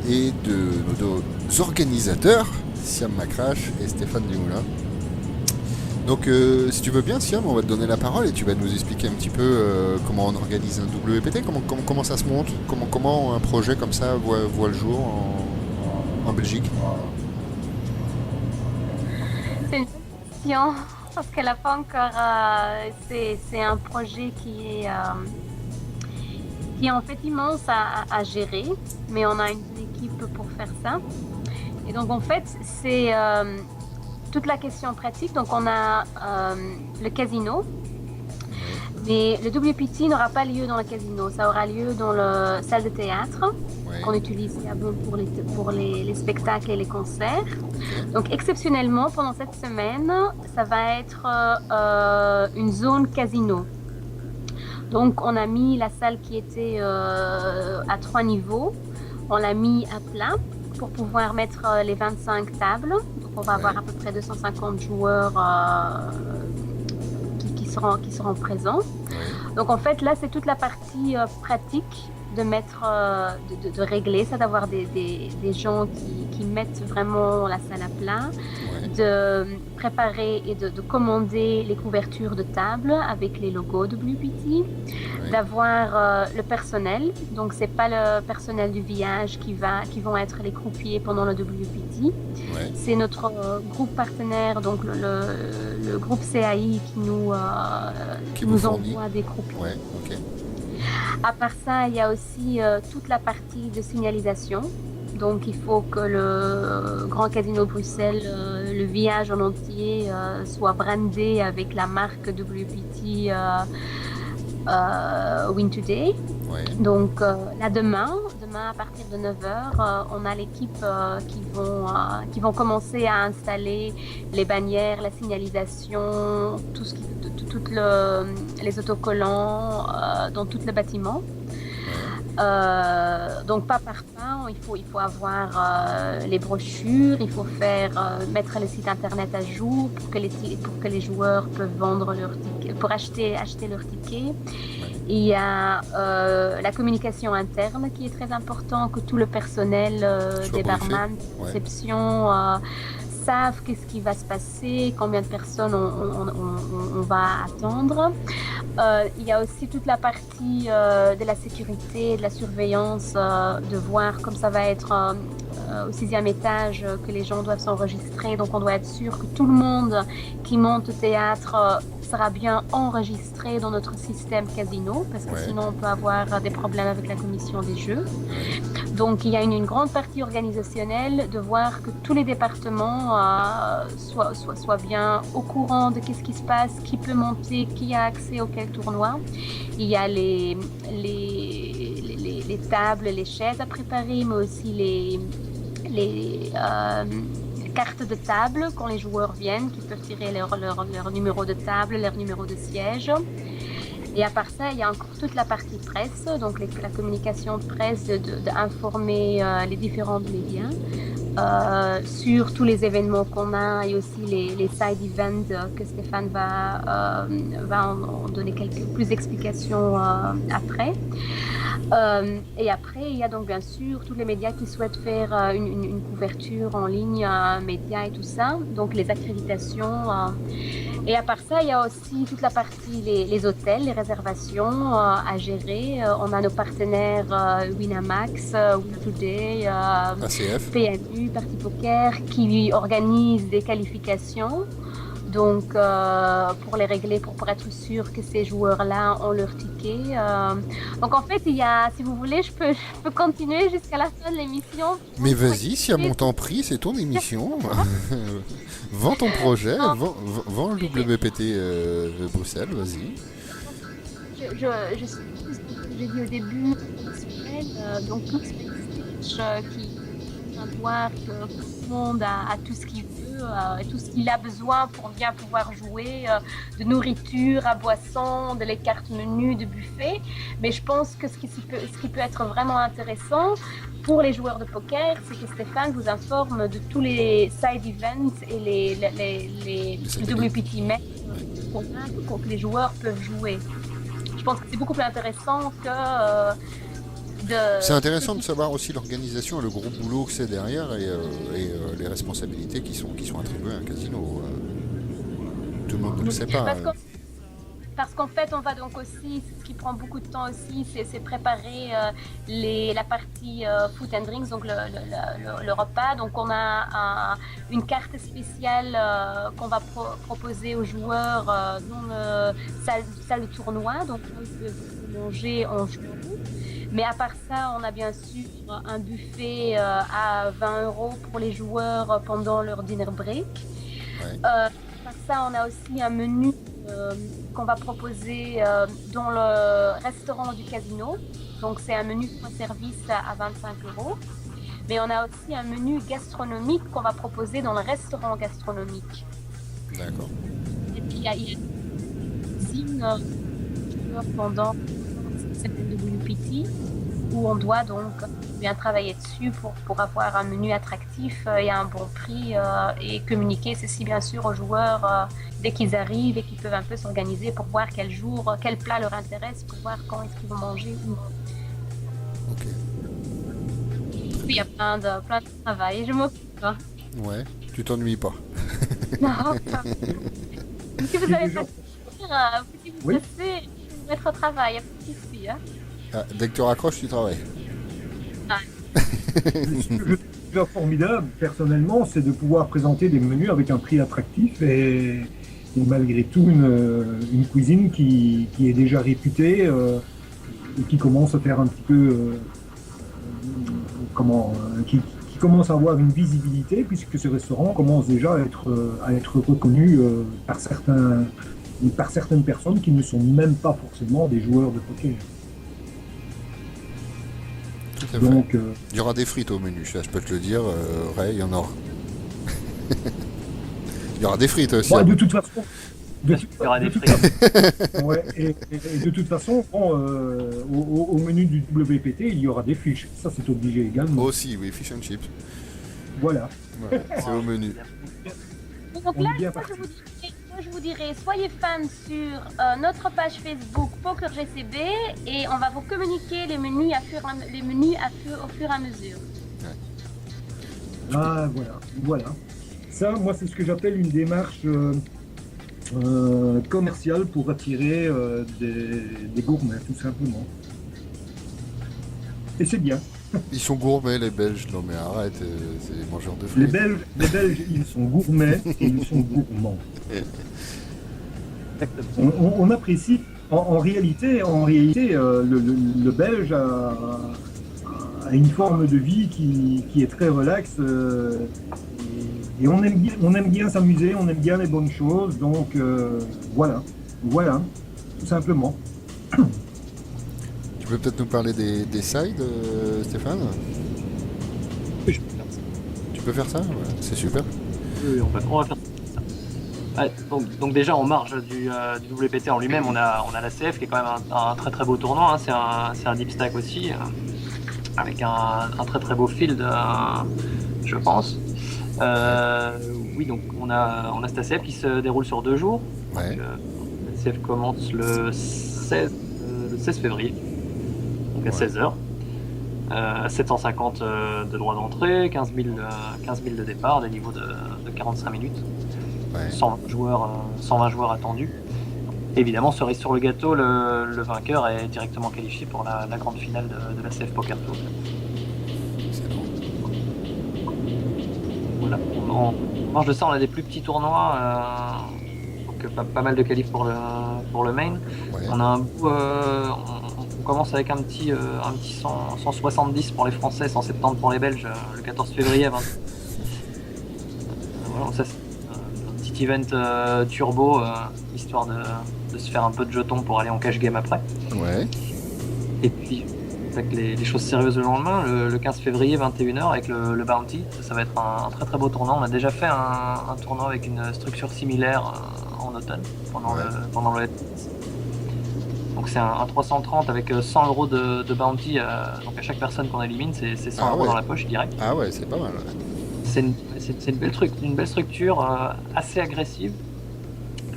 et de nos deux organisateurs, Siam Macrache et Stéphane Dumoulin. Donc si tu veux bien Siam, on va te donner la parole et tu vas nous expliquer un petit peu comment on organise un WPT, comment ça se monte, comment un projet comme ça voit le jour en Belgique. C'est une question parce qu'elle n'a pas encore... c'est un projet qui est en fait immense à gérer, mais on a une équipe pour faire ça. Et donc en fait, c'est... toute la question pratique, donc on a le casino, mais le WPT n'aura pas lieu dans le casino, ça aura lieu dans la salle de théâtre qu'on utilise pour les spectacles et les concerts. Donc exceptionnellement, pendant cette semaine, ça va être une zone casino. Donc on a mis la salle qui était à 3 niveaux, on l'a mis à plat pour pouvoir mettre les 25 tables. Donc on va avoir à peu près 250 joueurs qui seront présents. Donc en fait là c'est toute la partie pratique de mettre, de régler ça, d'avoir des gens qui mettent vraiment la salle à plat, de préparer et de commander les couvertures de table avec les logos de WPT, d'avoir le personnel, donc c'est pas le personnel du village qui vont être les croupiers pendant le WPT, c'est notre groupe partenaire, donc le groupe CAI qui nous envoie des croupiers. À part ça, il y a aussi toute la partie de signalisation. Donc il faut que le Grand Casino Bruxelles, le village en entier, soit brandé avec la marque WPT Win Today. Donc là demain à partir de 9h, on a l'équipe qui vont commencer à installer les bannières, la signalisation, les autocollants dans tout le bâtiment. Donc pas par pas, il faut avoir les brochures, il faut mettre le site internet à jour pour que les joueurs peuvent vendre leurs tickets, pour acheter leurs tickets. Il y a la communication interne qui est très important, que tout le personnel des barman, réception, savent qu'est-ce qui va se passer, combien de personnes on va attendre. Il y a aussi toute la partie de la sécurité, de la surveillance, de voir comme ça va être au 6e étage que les gens doivent s'enregistrer. Donc on doit être sûr que tout le monde qui monte au théâtre sera bien enregistré dans notre système casino, parce que sinon on peut avoir des problèmes avec la commission des jeux. Donc il y a une grande partie organisationnelle de voir que tous les départements soient bien au courant de qu'est-ce qui se passe, qui peut monter, qui a accès auquel tournoi. Il y a les tables, les chaises à préparer, mais aussi les cartes de table quand les joueurs viennent, qui peuvent tirer leur numéro de table, leur numéro de siège. Et à part ça, il y a encore toute la partie presse, donc la communication de presse, d'informer les différents médias sur tous les événements qu'on a, et aussi les side events que Stéphane va en donner quelques plus d'explications après. Et après, il y a donc bien sûr tous les médias qui souhaitent faire une couverture en ligne, médias et tout ça, donc les accréditations. Et à part ça, il y a aussi toute la partie les hôtels, les réservations à gérer. On a nos partenaires Winamax, Win Today, ACF, PMU, Party Poker, qui organisent des qualifications. Donc, pour les régler, pour être sûr que ces joueurs-là ont leur ticket. Donc, en fait, il y a, si vous voulez, je peux continuer jusqu'à la fin de l'émission. Mais vas-y, si à mon temps pris, c'est ton émission. Vends ton projet, vends le WPT Bruxelles, vas-y. Je suis j'ai dit au début, donc tout ce qui voir que tout le monde a tout ce qu'il veut, tout ce qu'il a besoin pour bien pouvoir jouer, de nourriture à boisson, de les cartes menus, de buffet. Mais je pense que ce qui peut être vraiment intéressant pour les joueurs de poker, c'est que Stéphane vous informe de tous les side events et les WPT matchs que les joueurs peuvent jouer. Je pense que c'est beaucoup plus intéressant que... C'est intéressant de savoir aussi l'organisation et le gros boulot que c'est derrière et les responsabilités qui sont attribuées à un casino. Tout le monde ne le sait pas. Parce qu'en fait, on va donc aussi, ce qui prend beaucoup de temps aussi, c'est préparer la partie food and drinks, donc le repas. Donc on a une carte spéciale qu'on va proposer aux joueurs dans la salle de tournoi, donc là, ils peuvent manger en jouant. Mais à part ça, on a bien sûr un buffet à 20 € pour les joueurs pendant leur dinner break. Ouais. À part ça, on a aussi un menu qu'on va proposer dans le restaurant du casino. Donc c'est un menu pour service à 25 €. Mais on a aussi un menu gastronomique qu'on va proposer dans le restaurant gastronomique. D'accord. Et puis il y a une cuisine pendant cette WPT où on doit donc bien travailler dessus pour avoir un menu attractif et un bon prix et communiquer ceci bien sûr aux joueurs dès qu'ils arrivent et qu'ils peuvent un peu s'organiser pour voir quel jour, quel plat leur intéresse, pour voir quand est-ce qu'ils vont manger. Ok. Il y a plein de travail et je m'occupe. Ouais, tu t'ennuies pas. Non, pas. Si vous avez pas si vous bossez, vous mettre au travail, il n'y a pas de souci. Hein. Ah, dès que tu raccroches, tu travailles. Le plus formidable, personnellement, c'est de pouvoir présenter des menus avec un prix attractif et malgré tout une cuisine qui est déjà réputée et qui commence à faire un petit peu qui commence à avoir une visibilité puisque ce restaurant commence déjà à être reconnu par certaines personnes qui ne sont même pas forcément des joueurs de poker. Donc, il y aura des frites au menu, ça, je peux te le dire, Ray, il y en aura. Il y aura des frites aussi. Ouais, de toute façon. Il y aura des frites. Ouais, et de toute façon, au menu du WPT, il y aura des fiches. Ça, c'est obligé également. Aussi, oui, fish and chips. Voilà. Ouais, c'est au menu. Donc là, je vous dirais, soyez fans sur notre page Facebook Poker GCB et on va vous communiquer les menus au fur et à mesure. Ouais. Ah, voilà. Ça, moi, c'est ce que j'appelle une démarche commerciale pour attirer des gourmets, tout simplement. Et c'est bien. Ils sont gourmets, les Belges. Non, mais arrête, c'est des mangeurs de fruits. Les Belges, ils sont gourmets et ils sont gourmands. On apprécie. En réalité, le Belge a une forme de vie qui est très relaxe. Et on aime bien s'amuser, on aime bien les bonnes choses. Donc, voilà, tout simplement. Tu peux peut-être nous parler des sides, Stéphane? Oui, je peux faire ça. Tu peux faire ça? Ouais, c'est super. Oui, on va faire ça. Ouais, donc déjà en marge du WPT en lui-même, on a la CF qui est quand même un très très beau tournoi, hein. C'est un deep stack aussi, avec un très très beau field, je pense. Oui, donc on a cette ACF qui se déroule sur 2 jours. Ouais. Donc, la CF commence le 16 février, donc à 16h. 750 de droits d'entrée, 15 000 de départ, des niveaux de 45 minutes. Ouais. 120 joueurs attendus. Évidemment, cerise sur le gâteau, le vainqueur est directement qualifié pour la grande finale de la CF Poker Tour. Excellent. Voilà. En marge de ça, on a des plus petits tournois, donc pas mal de qualifs pour le main. Ouais. On a un bout, on commence avec un petit 170 pour les Français, 170 pour les Belges, le 14 février à 20. Voilà, ça, un petit event turbo, histoire de se faire un peu de jetons pour aller en cash game après. Ouais. Et puis, avec les choses sérieuses le lendemain, le 15 février, 21h, avec le Bounty, ça va être un très très beau tournoi. On a déjà fait un tournoi avec une structure similaire en automne, pendant le Donc c'est un 330 avec 100 € de bounty, donc à chaque personne qu'on élimine, c'est 100 Ah € ouais. dans la poche direct. Ah ouais, c'est pas mal. Ouais. C'est une belle structure, assez agressive,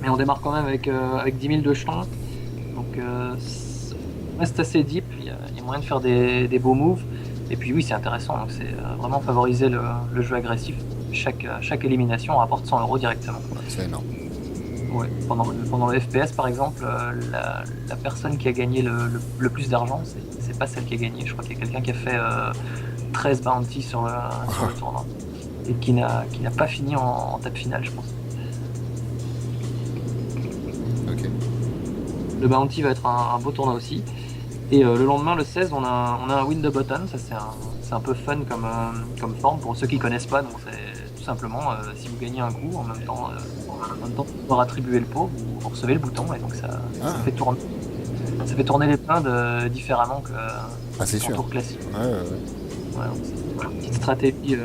mais on démarre quand même avec 10 000 de jetons, donc on reste assez deep, il y a moyen de faire des beaux moves, et puis oui c'est intéressant, donc c'est vraiment favoriser le jeu agressif. Chaque élimination rapporte 100 € directement. Ouais, c'est énorme. Ouais. Pendant le FPS par exemple, la personne qui a gagné le plus d'argent, c'est pas celle qui a gagné. Je crois qu'il y a quelqu'un qui a fait 13 bounties sur le tournoi et qui n'a pas fini en table finale, je pense. Ok. Le bounty va être un beau tournoi aussi. Et le lendemain, le 16, on a un win the button. Ça c'est un peu fun comme forme pour ceux qui connaissent pas. Donc c'est tout simplement si vous gagnez un coup en même temps pour attribuer le pot, vous recevez le bouton et donc ça fait tourner les blindes différemment que c'est qu'en sûr. tour classique. Ouais. Ouais, donc c'est une petite stratégie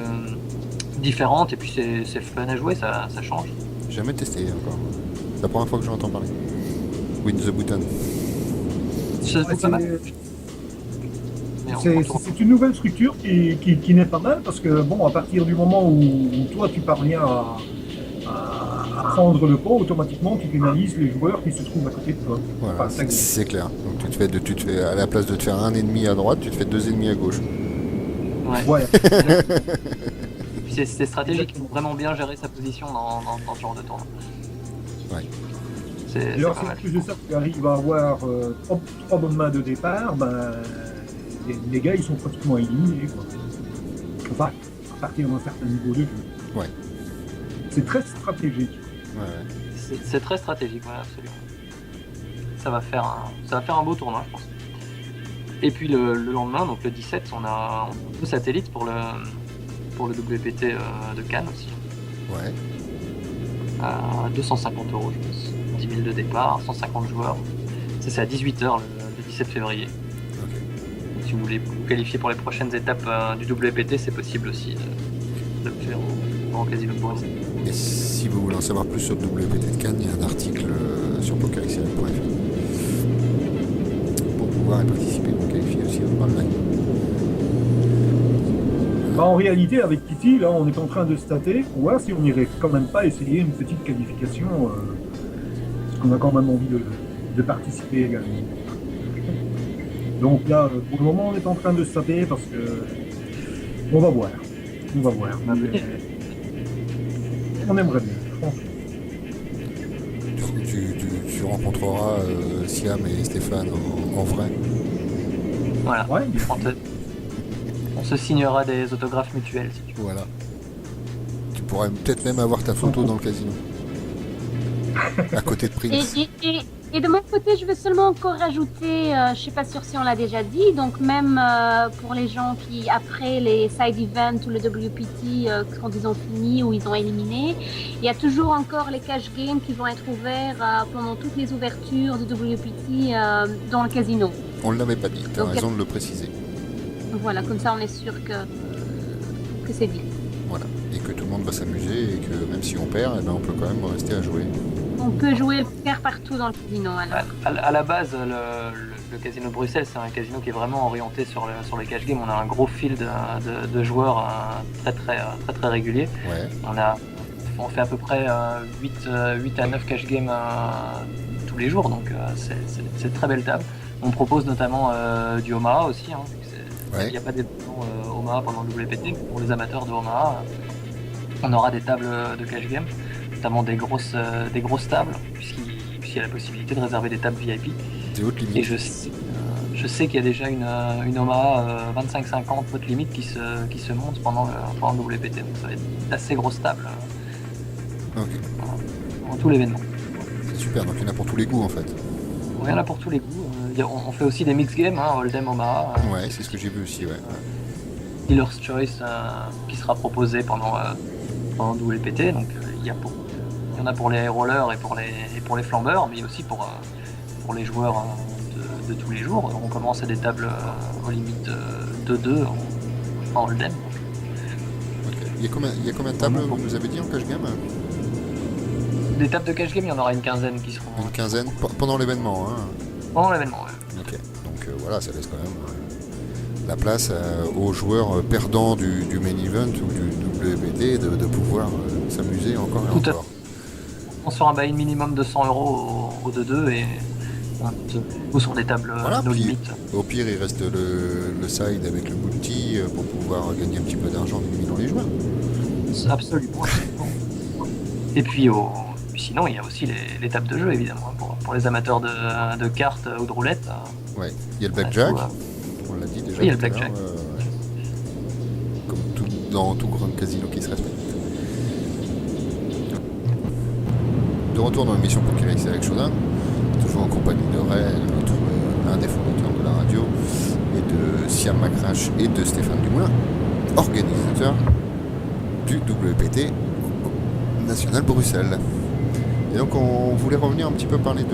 différente et puis c'est fun à jouer, ça change. J'ai jamais testé encore. C'est la première fois que j'en entends parler. Win the button. Ça se joue pas mal. Mais C'est une nouvelle structure qui n'est pas mal parce que bon, à partir du moment où toi tu parviens à prendre le pot, automatiquement tu pénalises les joueurs qui se trouvent à côté de toi. Voilà, Enfin, c'est clair. Donc tu te fais à la place de te faire un ennemi à droite, tu te fais 2 ennemis à gauche. Ouais. ouais. Puis c'est stratégique, il faut vraiment bien gérer sa position dans ce genre de tournoi. Ouais. C'est Alors pas si en mal. plus de ça tu arrives à avoir 3 bonnes mains de départ, ben, les gars ils sont pratiquement éliminés. Quoi. Enfin, à partir d'un certain niveau de jeu. Ouais. C'est très stratégique. Ouais. C'est très stratégique, ouais, absolument. Ça va faire un beau tournoi, je pense. Et puis le lendemain, donc le 17, on a 2 satellites pour le WPT de Cannes aussi. Ouais. À 250 €, je pense. 10 000 de départ, 150 joueurs. Ça, c'est à 18h le 17 février. Ok. Donc, si vous voulez vous qualifier pour les prochaines étapes du WPT, c'est possible aussi de le faire au Grand Casino de Bourges. Et si vous voulez en savoir plus sur le WPT de Cannes, il y a un article sur pokerxl.fr pour pouvoir y participer, vous qualifier aussi en online. Bah, en réalité, avec Kitty, là, on est en train de stater pour voir si on irait quand même pas essayer une petite qualification, parce qu'on a quand même envie de participer également. Donc là, pour le moment, on est en train de stater parce que on va voir. Mais on aimerait bien, franchement. Tu rencontreras Siam et Stéphane en vrai. Voilà. Ouais, bien. On se signera des autographes mutuels si tu veux. Voilà. Tu pourrais peut-être même avoir ta photo dans le casino. À côté de Prince. Et de mon côté, je veux seulement encore rajouter, je suis pas sûre si on l'a déjà dit, donc même pour les gens qui, après les side events ou le WPT, quand ils ont fini ou ils ont éliminé, il y a toujours encore les cash games qui vont être ouverts pendant toutes les ouvertures du WPT dans le casino. On ne l'avait pas dit, tu as Donc, raison de le préciser. Voilà, comme ça on est sûr que c'est dit. Voilà. Et que tout le monde va s'amuser et que même si on perd, eh ben, on peut quand même rester à jouer. On peut jouer le poker partout dans le casino alors. À la base, le casino de Bruxelles, c'est un casino qui est vraiment orienté sur les cash games. On a un gros field de joueurs très réguliers. Ouais. On fait à peu près 8 à 9 cash games tous les jours, donc c'est une très belle table. On propose notamment du Omaha aussi. Hein. Il n'y a pas d'événement Omaha pendant le WPT, mais pour les amateurs de Omaha, on aura des tables de cash game, notamment des grosses tables, puisqu'il y a la possibilité de réserver des tables VIP. Des hautes limites. Et je sais qu'il y a déjà une Omaha 25-50 haute limite qui se monte pendant le WPT, donc ça va être assez grosse table dans tout l'événement. C'est super, donc il y en a pour tous les goûts en fait. Il y en a pour tous les goûts. On fait aussi des mix games, Hold'em Omaha. Ouais, c'est ce que j'ai vu aussi, ouais. Dealer's Choice qui sera proposé pendant WPT, donc il y en a pour les rollers et pour les flambeurs, mais il y a aussi pour les joueurs de tous les jours. On commence à des tables aux limites 2-2 en Hold'em. Okay. Il y a combien de tables, vous nous avez dit, en cash game? Des tables de cash game, il y en aura une quinzaine qui seront... Une quinzaine pendant l'événement, hein. Pendant l'événement, ouais. Ok, donc voilà, ça laisse quand même la place aux joueurs perdants du main event ou du WPT de pouvoir s'amuser encore et Tout à encore. On sur un buy-in minimum de 100 € au 2-2 et ou sur des tables Voilà, no puis, limite. au pire, il reste le side avec le multi pour pouvoir gagner un petit peu d'argent en éliminant les joueurs. Absolument. Et puis sinon, il y a aussi les tables de jeu, évidemment, pour les amateurs de cartes ou de roulettes. Ouais, il y a le blackjack, Ouais. on l'a dit déjà. Oui, il y a le tout à l'heure, blackjack. Comme dans tout grand casino qui se respecte. De retour dans l'émission PokerX avec Chaudin, toujours en compagnie de Ray, un des fondateurs de la radio, et de Siam Macrache et de Stéphane Dumoulin, organisateur du WPT National Bruxelles. Et donc on voulait revenir un petit peu parler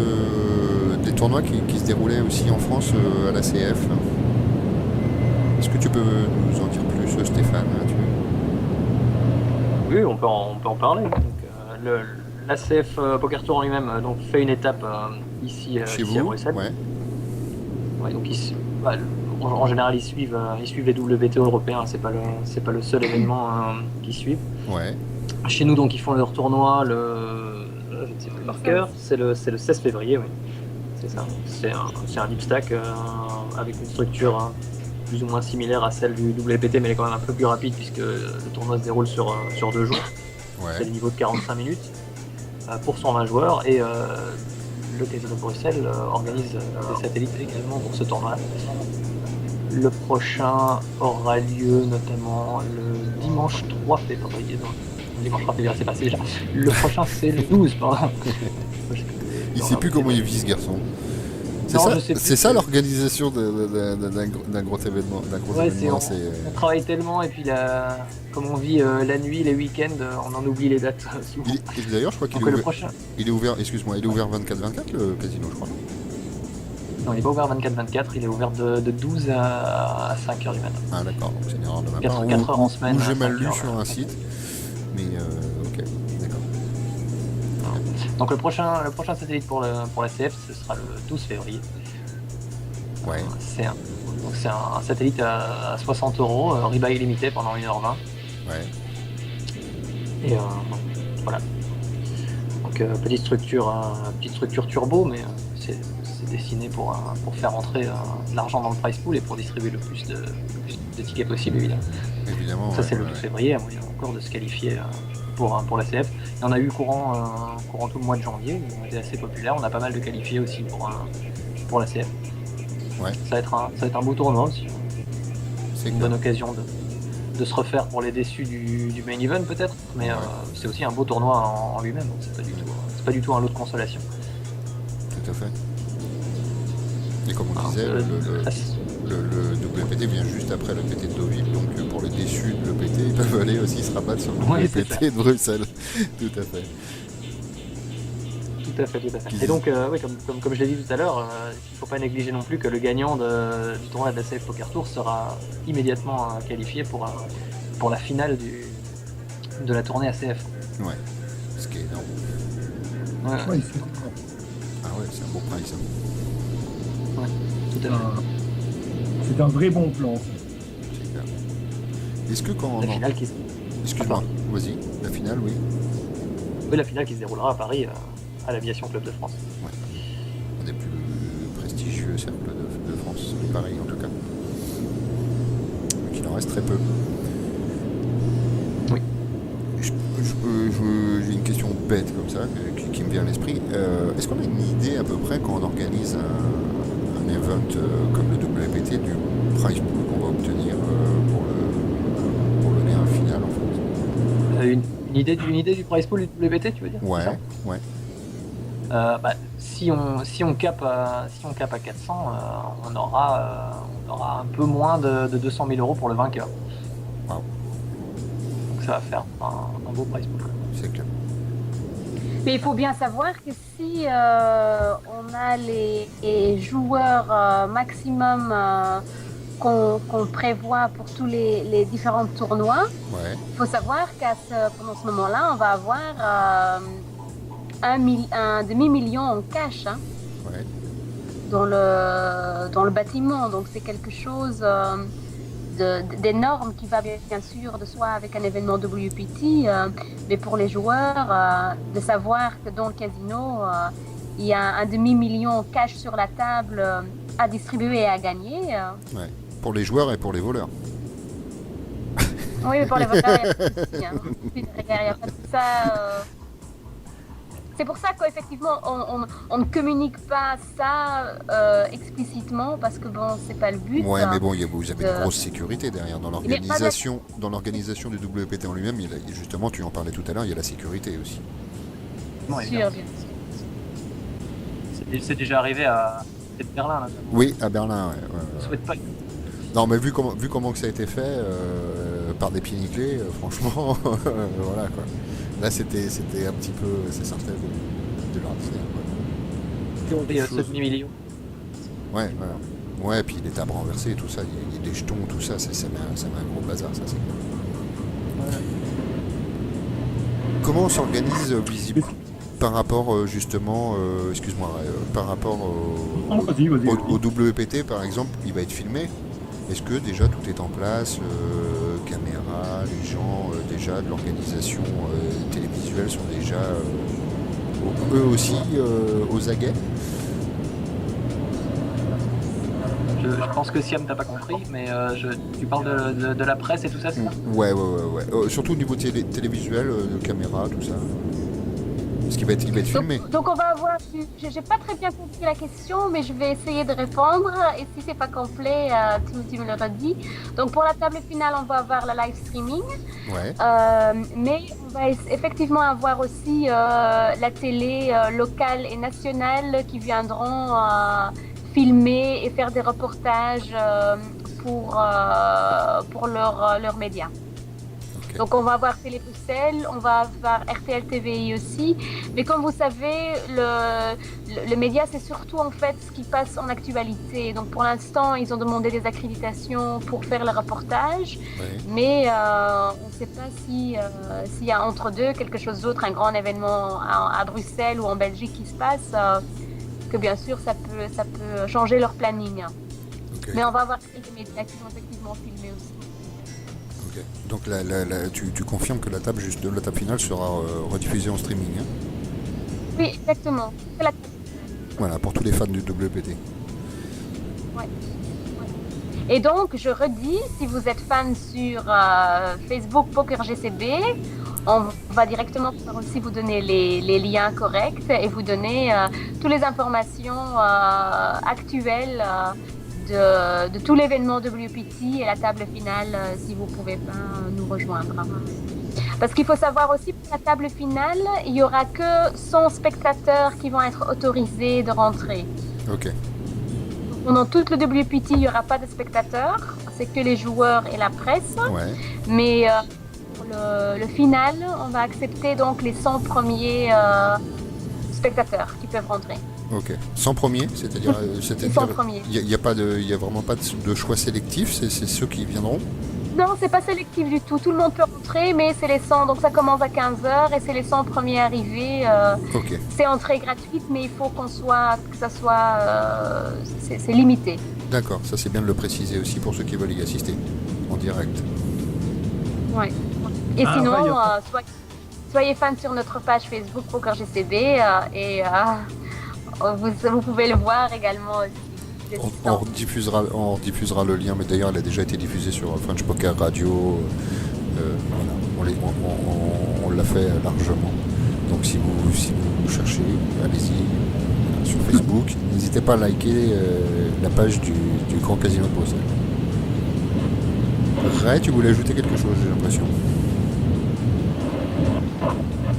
des tournois qui se déroulaient aussi en France à la CF. Est-ce que tu peux nous en dire plus, Stéphane? Oui, on peut en parler. Donc, l'ACF Poker Tour en lui-même donc, fait une étape ici Chez à vous? Bruxelles. Ouais. Ouais, donc en général, ils suivent les WPT européens. C'est pas le seul événement qu'ils suivent. Ouais. Chez nous, donc, ils font leur tournoi je ne sais plus le marqueur. C'est le 16 février, oui. C'est ça. C'est un deep stack avec une structure plus ou moins similaire à celle du WPT, mais elle est quand même un peu plus rapide puisque le tournoi se déroule sur 2 jours. Ouais. C'est le niveau de 45 minutes pour 120 joueurs et le Casino de Bruxelles organise des satellites également pour ce tournoi. Le prochain aura lieu notamment le dimanche 3 février. Non, le dimanche 3 février, c'est passé déjà. Le prochain, c'est le 12, pardon. Il sait plus comment il vit ce garçon. C'est ça l'organisation d'un gros événement. On travaille tellement et puis comme on vit la nuit, les week-ends, on en oublie les dates souvent. D'ailleurs, je crois qu'il est ouvert. Excuse-moi, il est ouvert 24/24 le casino, je crois. Non, il n'est pas ouvert 24/24, il est ouvert de 12 à 5h du matin. Ah d'accord, donc c'est une erreur de ma 4 part. heures en semaine. Ou j'ai mal lu 5 heures, sur un site. Mais ok, d'accord. Donc le prochain satellite pour la CF, ce sera le 12 février. Ouais. C'est un satellite à 60 €, rebuy illimité pendant 1h20. Ouais. Et voilà. Donc petite structure turbo, mais c'est dessiné pour faire entrer de l'argent dans le prize pool et pour distribuer le plus de tickets possible, évidemment. Évidemment. Ça c'est le 12 février, à moyen encore de se qualifier pour la CF. Il y en a eu courant tout le mois de janvier, ils ont été assez populaires. On a pas mal de qualifiés aussi pour la CF. Ouais. Ça va être un beau tournoi aussi. C'est une clair. bonne occasion de se refaire pour les déçus du main event peut-être, mais c'est aussi un beau tournoi en lui-même, donc c'est pas du tout un lot de consolation. Tout à fait. Et comme on Alors, disait, le- le WPT vient juste après le PT de Deauville, donc pour les déçus de l'EPT, ils peuvent aller aussi se rabattre sur le Oui, c'est WPT de Bruxelles. Tout à fait. Tout à fait. Et donc, oui, comme je l'ai dit tout à l'heure, il ne faut pas négliger non plus que le gagnant du tournoi de la Safe Poker Tour sera immédiatement qualifié pour la finale de la tournée ACF. Ouais. Ce qui est énorme. Ouais, Ouais, Ah ouais, c'est un beau price. Hein. tout à fait. c'est un vrai bon plan. C'est clair. Est-ce que quand La finale qui, Excuse-moi, vas-y. La finale, oui. oui, la finale qui se déroulera à Paris, à l'Aviation Club de France. Un des plus prestigieux cercles de France, pareil en tout cas. Donc il en reste très peu. Oui. J'ai une question bête comme ça qui me vient à l'esprit. Est-ce qu'on a une idée à peu près quand on organise un event comme le WPT du prize pool qu'on va obtenir pour le lien final en fait? Une idée du prize pool du WPT, tu veux dire? Ouais. Si on cape à 400, on aura un peu moins de 200 000 euros pour le vainqueur. Wow. Donc ça va faire un beau prize pool. C'est clair. Mais il faut bien savoir que si on a les joueurs maximum qu'on prévoit pour tous les différents tournois, Ouais. il faut savoir pendant ce moment-là, on va avoir un demi-million en cash Ouais. dans le bâtiment. Donc c'est quelque chose d'énorme qui va bien sûr de soi avec un événement WPT, mais pour les joueurs, de savoir que dans le casino, il y a un demi-million cash sur la table à distribuer et à gagner. Ouais. Pour les joueurs et pour les voleurs. Oui, mais pour les voleurs, il y a pas de souci, hein. Il y a pas de ça. C'est pour ça qu'effectivement, on ne communique pas ça explicitement parce que bon, c'est pas le but. Ouais, mais bon, vous avez une grosse sécurité derrière dans Il y a pas l'organisation. Dans l'organisation du WPT en lui-même, justement, tu en parlais tout à l'heure, il y a la sécurité aussi. Non, Bien sûr, bien sûr. C'est déjà arrivé à Berlin. Là, Oui, à Berlin, ouais. on souhaite pas. Non, mais vu comment que ça a été fait, par des pieds nickelés, franchement, voilà quoi. Là, c'était un petit peu, ça sortait de l'ordinaire. Et ce demi-million. Ouais, voilà. Ouais, puis les tables renversées, tout ça, il y a des jetons, tout ça, ça met un gros bazar, ça c'est clair. Comment on s'organise visiblement par rapport justement, excuse-moi, par rapport Vas-y. au WPT par exemple, il va être filmé. Est-ce que déjà tout est en place, caméra, les gens déjà de l'organisation télévisuelle sont déjà eux aussi aux aguets? Je pense que Siam t'as pas compris, mais tu parles de la presse et tout ça, c'est ça? Ouais. Surtout au niveau télévisuel, de caméra, tout ça. Parce qu'il va être filmé. Donc on va avoir. J'ai pas très bien compris la question, mais je vais essayer de répondre. Et si c'est pas complet, tu me le redis. Donc pour la table finale, on va avoir le live streaming. Ouais. Mais on va effectivement avoir aussi la télé locale et nationale qui viendront filmer et faire des reportages pour leurs médias. Okay. Donc on va avoir Télé Bruxelles, on va avoir RTL TVI aussi, mais comme vous savez, le média c'est surtout en fait ce qui passe en actualité. Donc pour l'instant ils ont demandé des accréditations pour faire le reportage, mais on ne sait pas s'il y a entre deux quelque chose d'autre, un grand événement à Bruxelles ou en Belgique qui se passe, que bien sûr ça peut changer leur planning. Okay. Mais on va avoir quelques médias qui vont effectivement filmer aussi. Okay. Donc tu confirmes que la table finale sera rediffusée en streaming, hein? Oui, exactement. Voilà, pour tous les fans du WPT. Ouais. Et donc, je redis, si vous êtes fan sur Facebook Poker GCB, on va directement pouvoir aussi vous donner les liens corrects et vous donner toutes les informations actuelles de tout l'événement WPT et la table finale si vous pouvez pas nous rejoindre. Parce qu'il faut savoir aussi, pour la table finale, il n'y aura que 100 spectateurs qui vont être autorisés de rentrer. Ok. Pendant toute le WPT, il n'y aura pas de spectateurs, c'est que les joueurs et la presse. Ouais. Mais pour le final, on va accepter donc les 100 premiers spectateurs qui peuvent rentrer. Ok. 100 premiers, c'est-à-dire, Les 100 premiers. il y a vraiment pas de choix sélectif, c'est ceux qui viendront. Non, c'est pas sélectif du tout. Tout le monde peut rentrer, mais c'est les 100. Donc ça commence à 15h et c'est les 100 premiers arrivés. Ok. C'est entrée gratuite, mais il faut que ça soit, c'est limité. D'accord, ça c'est bien de le préciser aussi pour ceux qui veulent y assister en direct. Ouais. Et sinon, ouais, soyez fans sur notre page Facebook Poker GCB et vous pouvez le voir également aussi. On diffusera le lien, mais d'ailleurs elle a déjà été diffusée sur French Poker Radio. Voilà, on l'a fait largement. Donc si vous cherchez, allez-y sur Facebook. N'hésitez pas à liker la page du Grand Casino de Bruxelles. Ray, tu voulais ajouter quelque chose, j'ai l'impression.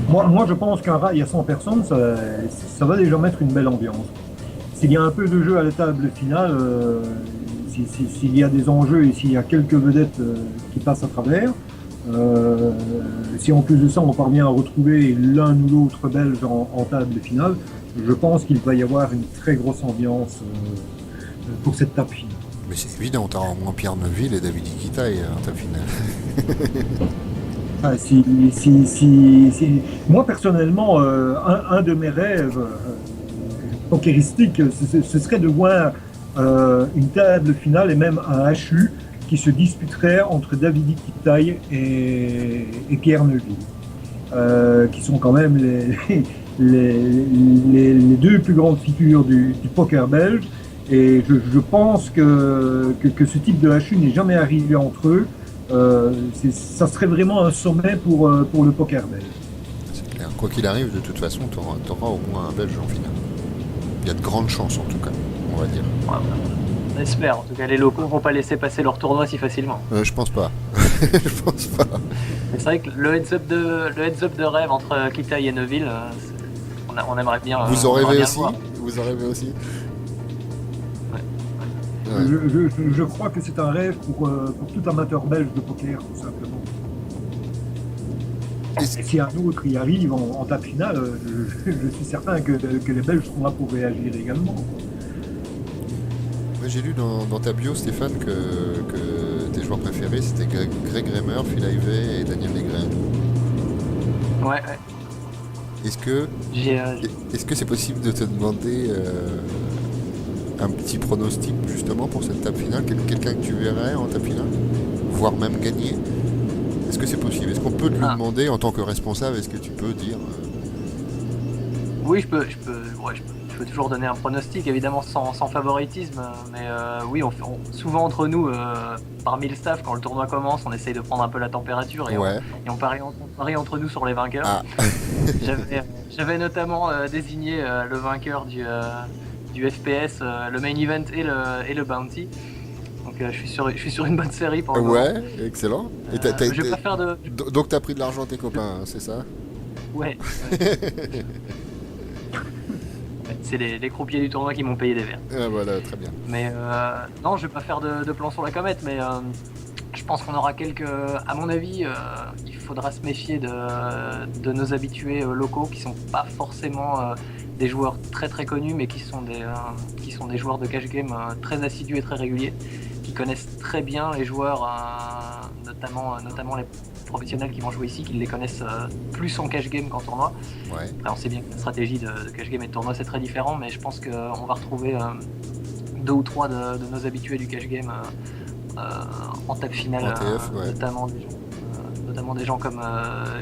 Moi, je pense qu'un rail à 100 personnes, ça va déjà mettre une belle ambiance. S'il y a un peu de jeu à la table finale, s'il y a des enjeux et s'il y a quelques vedettes qui passent à travers, si en plus de ça on parvient à retrouver l'un ou l'autre belge en table finale, je pense qu'il va y avoir une très grosse ambiance pour cette table finale. Mais c'est évident, t'auras au moins Pierre Neuville et David Iquitaille en table finale. Moi personnellement, un de mes rêves pokéristiques, ce serait de voir une table finale et même un HU qui se disputerait entre David Iquitaille et Pierre Neuville, qui sont quand même les deux plus grandes figures du poker belge. Et je pense que ce type de HU n'est jamais arrivé entre eux. Ça serait vraiment un sommet pour le poker belge. C'est clair. Quoi qu'il arrive, de toute façon, tu auras au moins un belge en finale. Il y a de grandes chances, en tout cas, on va dire. Ouais, on espère. En tout cas, les locaux ne vont pas laisser passer leur tournoi si facilement. Je pense pas. Je pense pas. Mais c'est vrai que le heads-up de rêve entre Iquitaille et Neuville, on aimerait bien. Vous en rêvez aussi. Vous en rêvez aussi. Ouais. Je crois que c'est un rêve pour tout amateur belge de poker, tout simplement. Et si un autre y arrive en table finale, je suis certain que les Belges seront là pour réagir également. Moi, j'ai lu dans ta bio, Stéphane, que tes joueurs préférés c'était Greg Reimer, Phil Ivey et Daniel Legren. Ouais. Est-ce que c'est possible de te demander un petit pronostic justement pour cette table finale, quelqu'un que tu verrais en table finale, voire même gagner? Est-ce que c'est possible? Est-ce qu'on peut te le demander en tant que responsable? Est-ce que tu peux dire Oui, je peux toujours donner un pronostic, évidemment sans favoritisme, mais oui, souvent entre nous, parmi le staff, quand le tournoi commence, on essaye de prendre un peu la température et on parie entre nous sur les vainqueurs. Ah. J'avais notamment désigné le vainqueur du FPS, le main event et le bounty. Donc je suis sur une bonne série pour le moment. Ouais, excellent. Et je vais pas faire de... Donc t'as pris de l'argent à tes copains, c'est ça? Ouais. C'est les croupiers du tournoi qui m'ont payé des verres. Ah, voilà, très bien. Mais non, je vais pas faire de plan sur la comète, mais je pense qu'on aura à mon avis, il faudra se méfier de nos habitués locaux qui sont pas forcément des joueurs très très connus, mais qui sont des joueurs de cash game très assidus et très réguliers, qui connaissent très bien les joueurs, notamment les professionnels qui vont jouer ici, qui les connaissent plus en cash game qu'en tournoi. Ouais. Après, on sait bien que la stratégie de cash game et de tournoi c'est très différent, mais je pense qu'on va retrouver 2 ou 3 de nos habitués du cash game en table finale, TF, ouais. notamment des gens comme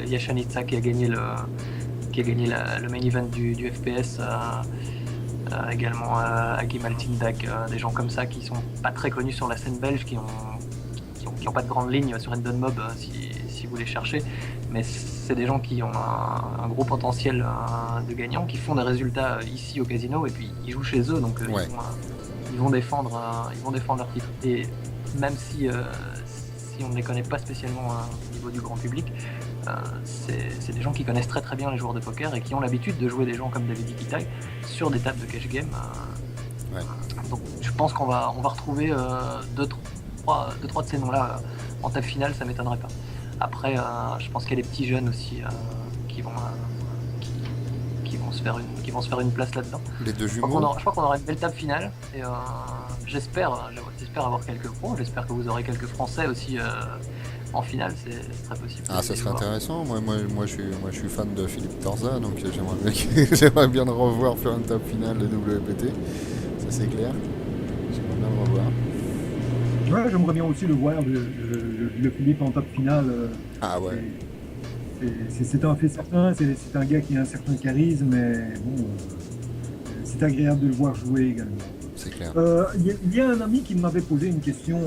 Yashanitsa qui a gagné le main event du FPS, également Agi Maltindak, des gens comme ça qui sont pas très connus sur la scène belge, qui ont pas de grande ligne sur Endon Mob si vous les cherchez, mais c'est des gens qui ont un gros potentiel de gagnants, qui font des résultats ici au casino et puis ils jouent chez eux, donc ils vont défendre leur titre. Et même si on ne les connaît pas spécialement au niveau du grand public, c'est des gens qui connaissent très très bien les joueurs de poker et qui ont l'habitude de jouer des gens comme David Iquitai sur des tables de cash game. Donc je pense qu'on va retrouver deux, trois de ces noms-là en table finale, ça m'étonnerait pas. Après, je pense qu'il y a des petits jeunes aussi qui vont se faire une place là-dedans. Les deux jumeaux. Je crois qu'on aura une belle table finale et j'espère avoir quelques pros. J'espère que vous aurez quelques Français aussi en finale, c'est très possible. Ah, ça serait intéressant. Moi, je suis fan de Philippe Torza, donc j'aimerais bien le revoir faire une table finale de WPT. Ça, c'est clair. J'aimerais bien le revoir. Ouais, j'aimerais bien aussi le voir, le Philippe en table finale. Ah ouais. C'est un fait certain, c'est un gars qui a un certain charisme, mais bon, c'est agréable de le voir jouer également. C'est clair. Il y a un ami qui m'avait posé une question,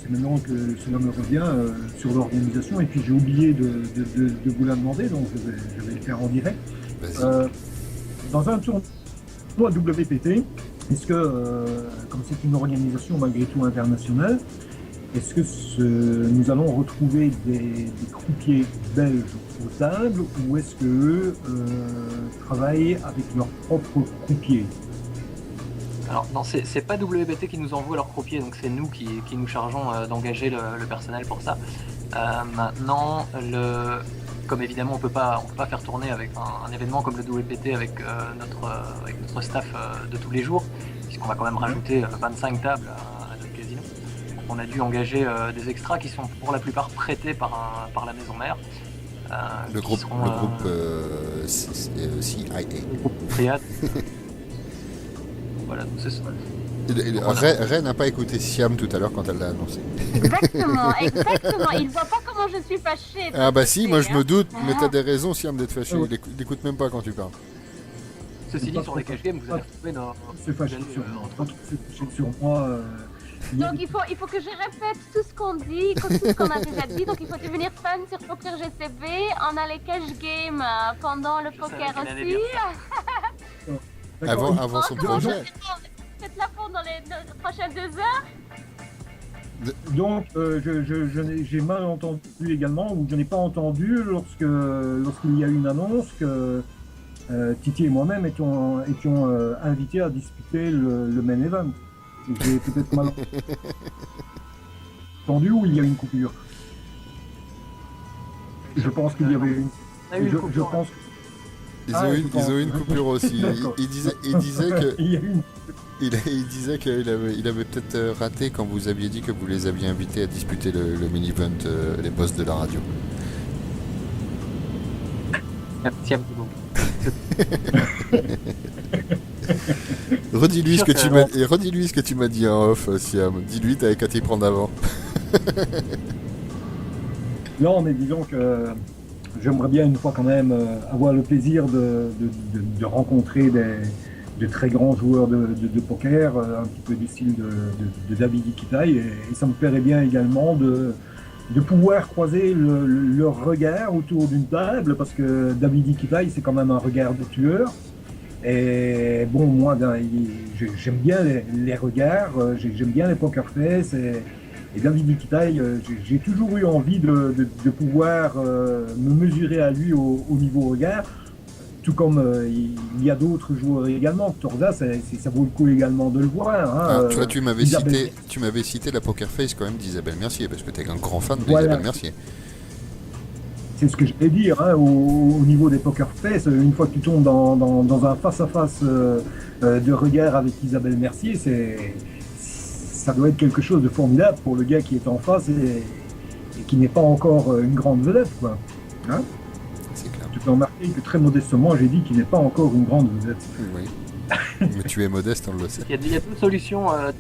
c'est maintenant que cela me revient, sur l'organisation, et puis j'ai oublié de vous la demander, donc je vais le faire en direct. Dans un tournoi WPT, est-ce que, comme c'est une organisation malgré tout internationale, est-ce que nous allons retrouver des croupiers belges aux tables ou est-ce qu'eux travaillent avec leurs propres croupiers? Alors non, c'est pas WPT qui nous envoie leurs croupiers, donc c'est nous qui nous chargeons d'engager le personnel pour ça. Maintenant, comme évidemment on peut pas faire tourner avec un événement comme le WPT avec notre staff de tous les jours, puisqu'on va quand même rajouter 25 tables à notre casino. On a dû engager des extras qui sont pour la plupart prêtés par la maison mère. Le groupe CIA. Le groupe Triad. Voilà, donc c'est ça. Ray n'a pas écouté Siam tout à l'heure quand elle l'a annoncé. Exactement. Il voit pas comment je suis fâchée. Ah bah si, moi je me doute, mais t'as des raisons Siam d'être fâché. Il n'écoute même pas quand tu parles. Ceci dit, sur les cash games, vous allez retrouver nos... C'est fâché sur moi. Donc il faut que je répète tout ce qu'on dit, tout ce qu'on a déjà dit. Donc il faut devenir fan sur Poker GCB. On a les cash games pendant le poker aussi. Avant son projet. Faites-la pendant les prochaines 2 heures. Donc j'ai mal entendu également, ou je n'ai pas entendu lorsqu'il y a eu une annonce que Titi et moi-même étions invités à disputer le main event. J'ai peut-être mal entendu ou il y a une coupure. Je pense qu'il y avait une. Je pense. Ils ont eu une coupure aussi. Il disait que. Il disait qu'il avait peut-être raté quand vous aviez dit que vous les aviez invités à disputer le mini-event, les boss de la radio. Merci à vous. Redis-lui ce que tu m'as dit en off, Siam. Dis-lui, t'avais qu'à t'y prendre avant. Non, mais disons que j'aimerais bien une fois quand même avoir le plaisir de rencontrer de très grands joueurs de poker, un petit peu du style de David Iquitai, et ça me plairait bien également de pouvoir croiser leur regard autour d'une table, parce que David Iquitai, c'est quand même un regard de tueur. Et bon, moi, j'aime bien les regards, j'aime bien les poker face, et David Iquitai, j'ai toujours eu envie de pouvoir me mesurer à lui au niveau regard, tout comme il y a d'autres joueurs également. Torza, ça vaut le coup également de le voir. Hein. Tu vois, tu m'avais cité la poker face quand même d'Isabelle Mercier, parce que tu es un grand fan d'Isabelle Mercier. C'est ce que je vais dire, hein, au niveau des poker face, une fois que tu tombes dans un face-à-face de regard avec Isabelle Mercier, ça doit être quelque chose de formidable pour le gars qui est en face et qui n'est pas encore une grande vedette, quoi. Hein? C'est clair. Tu peux remarquer que très modestement, j'ai dit qu'il n'est pas encore une grande vedette. Oui. Mais tu es modeste, on le sait. Il y a deux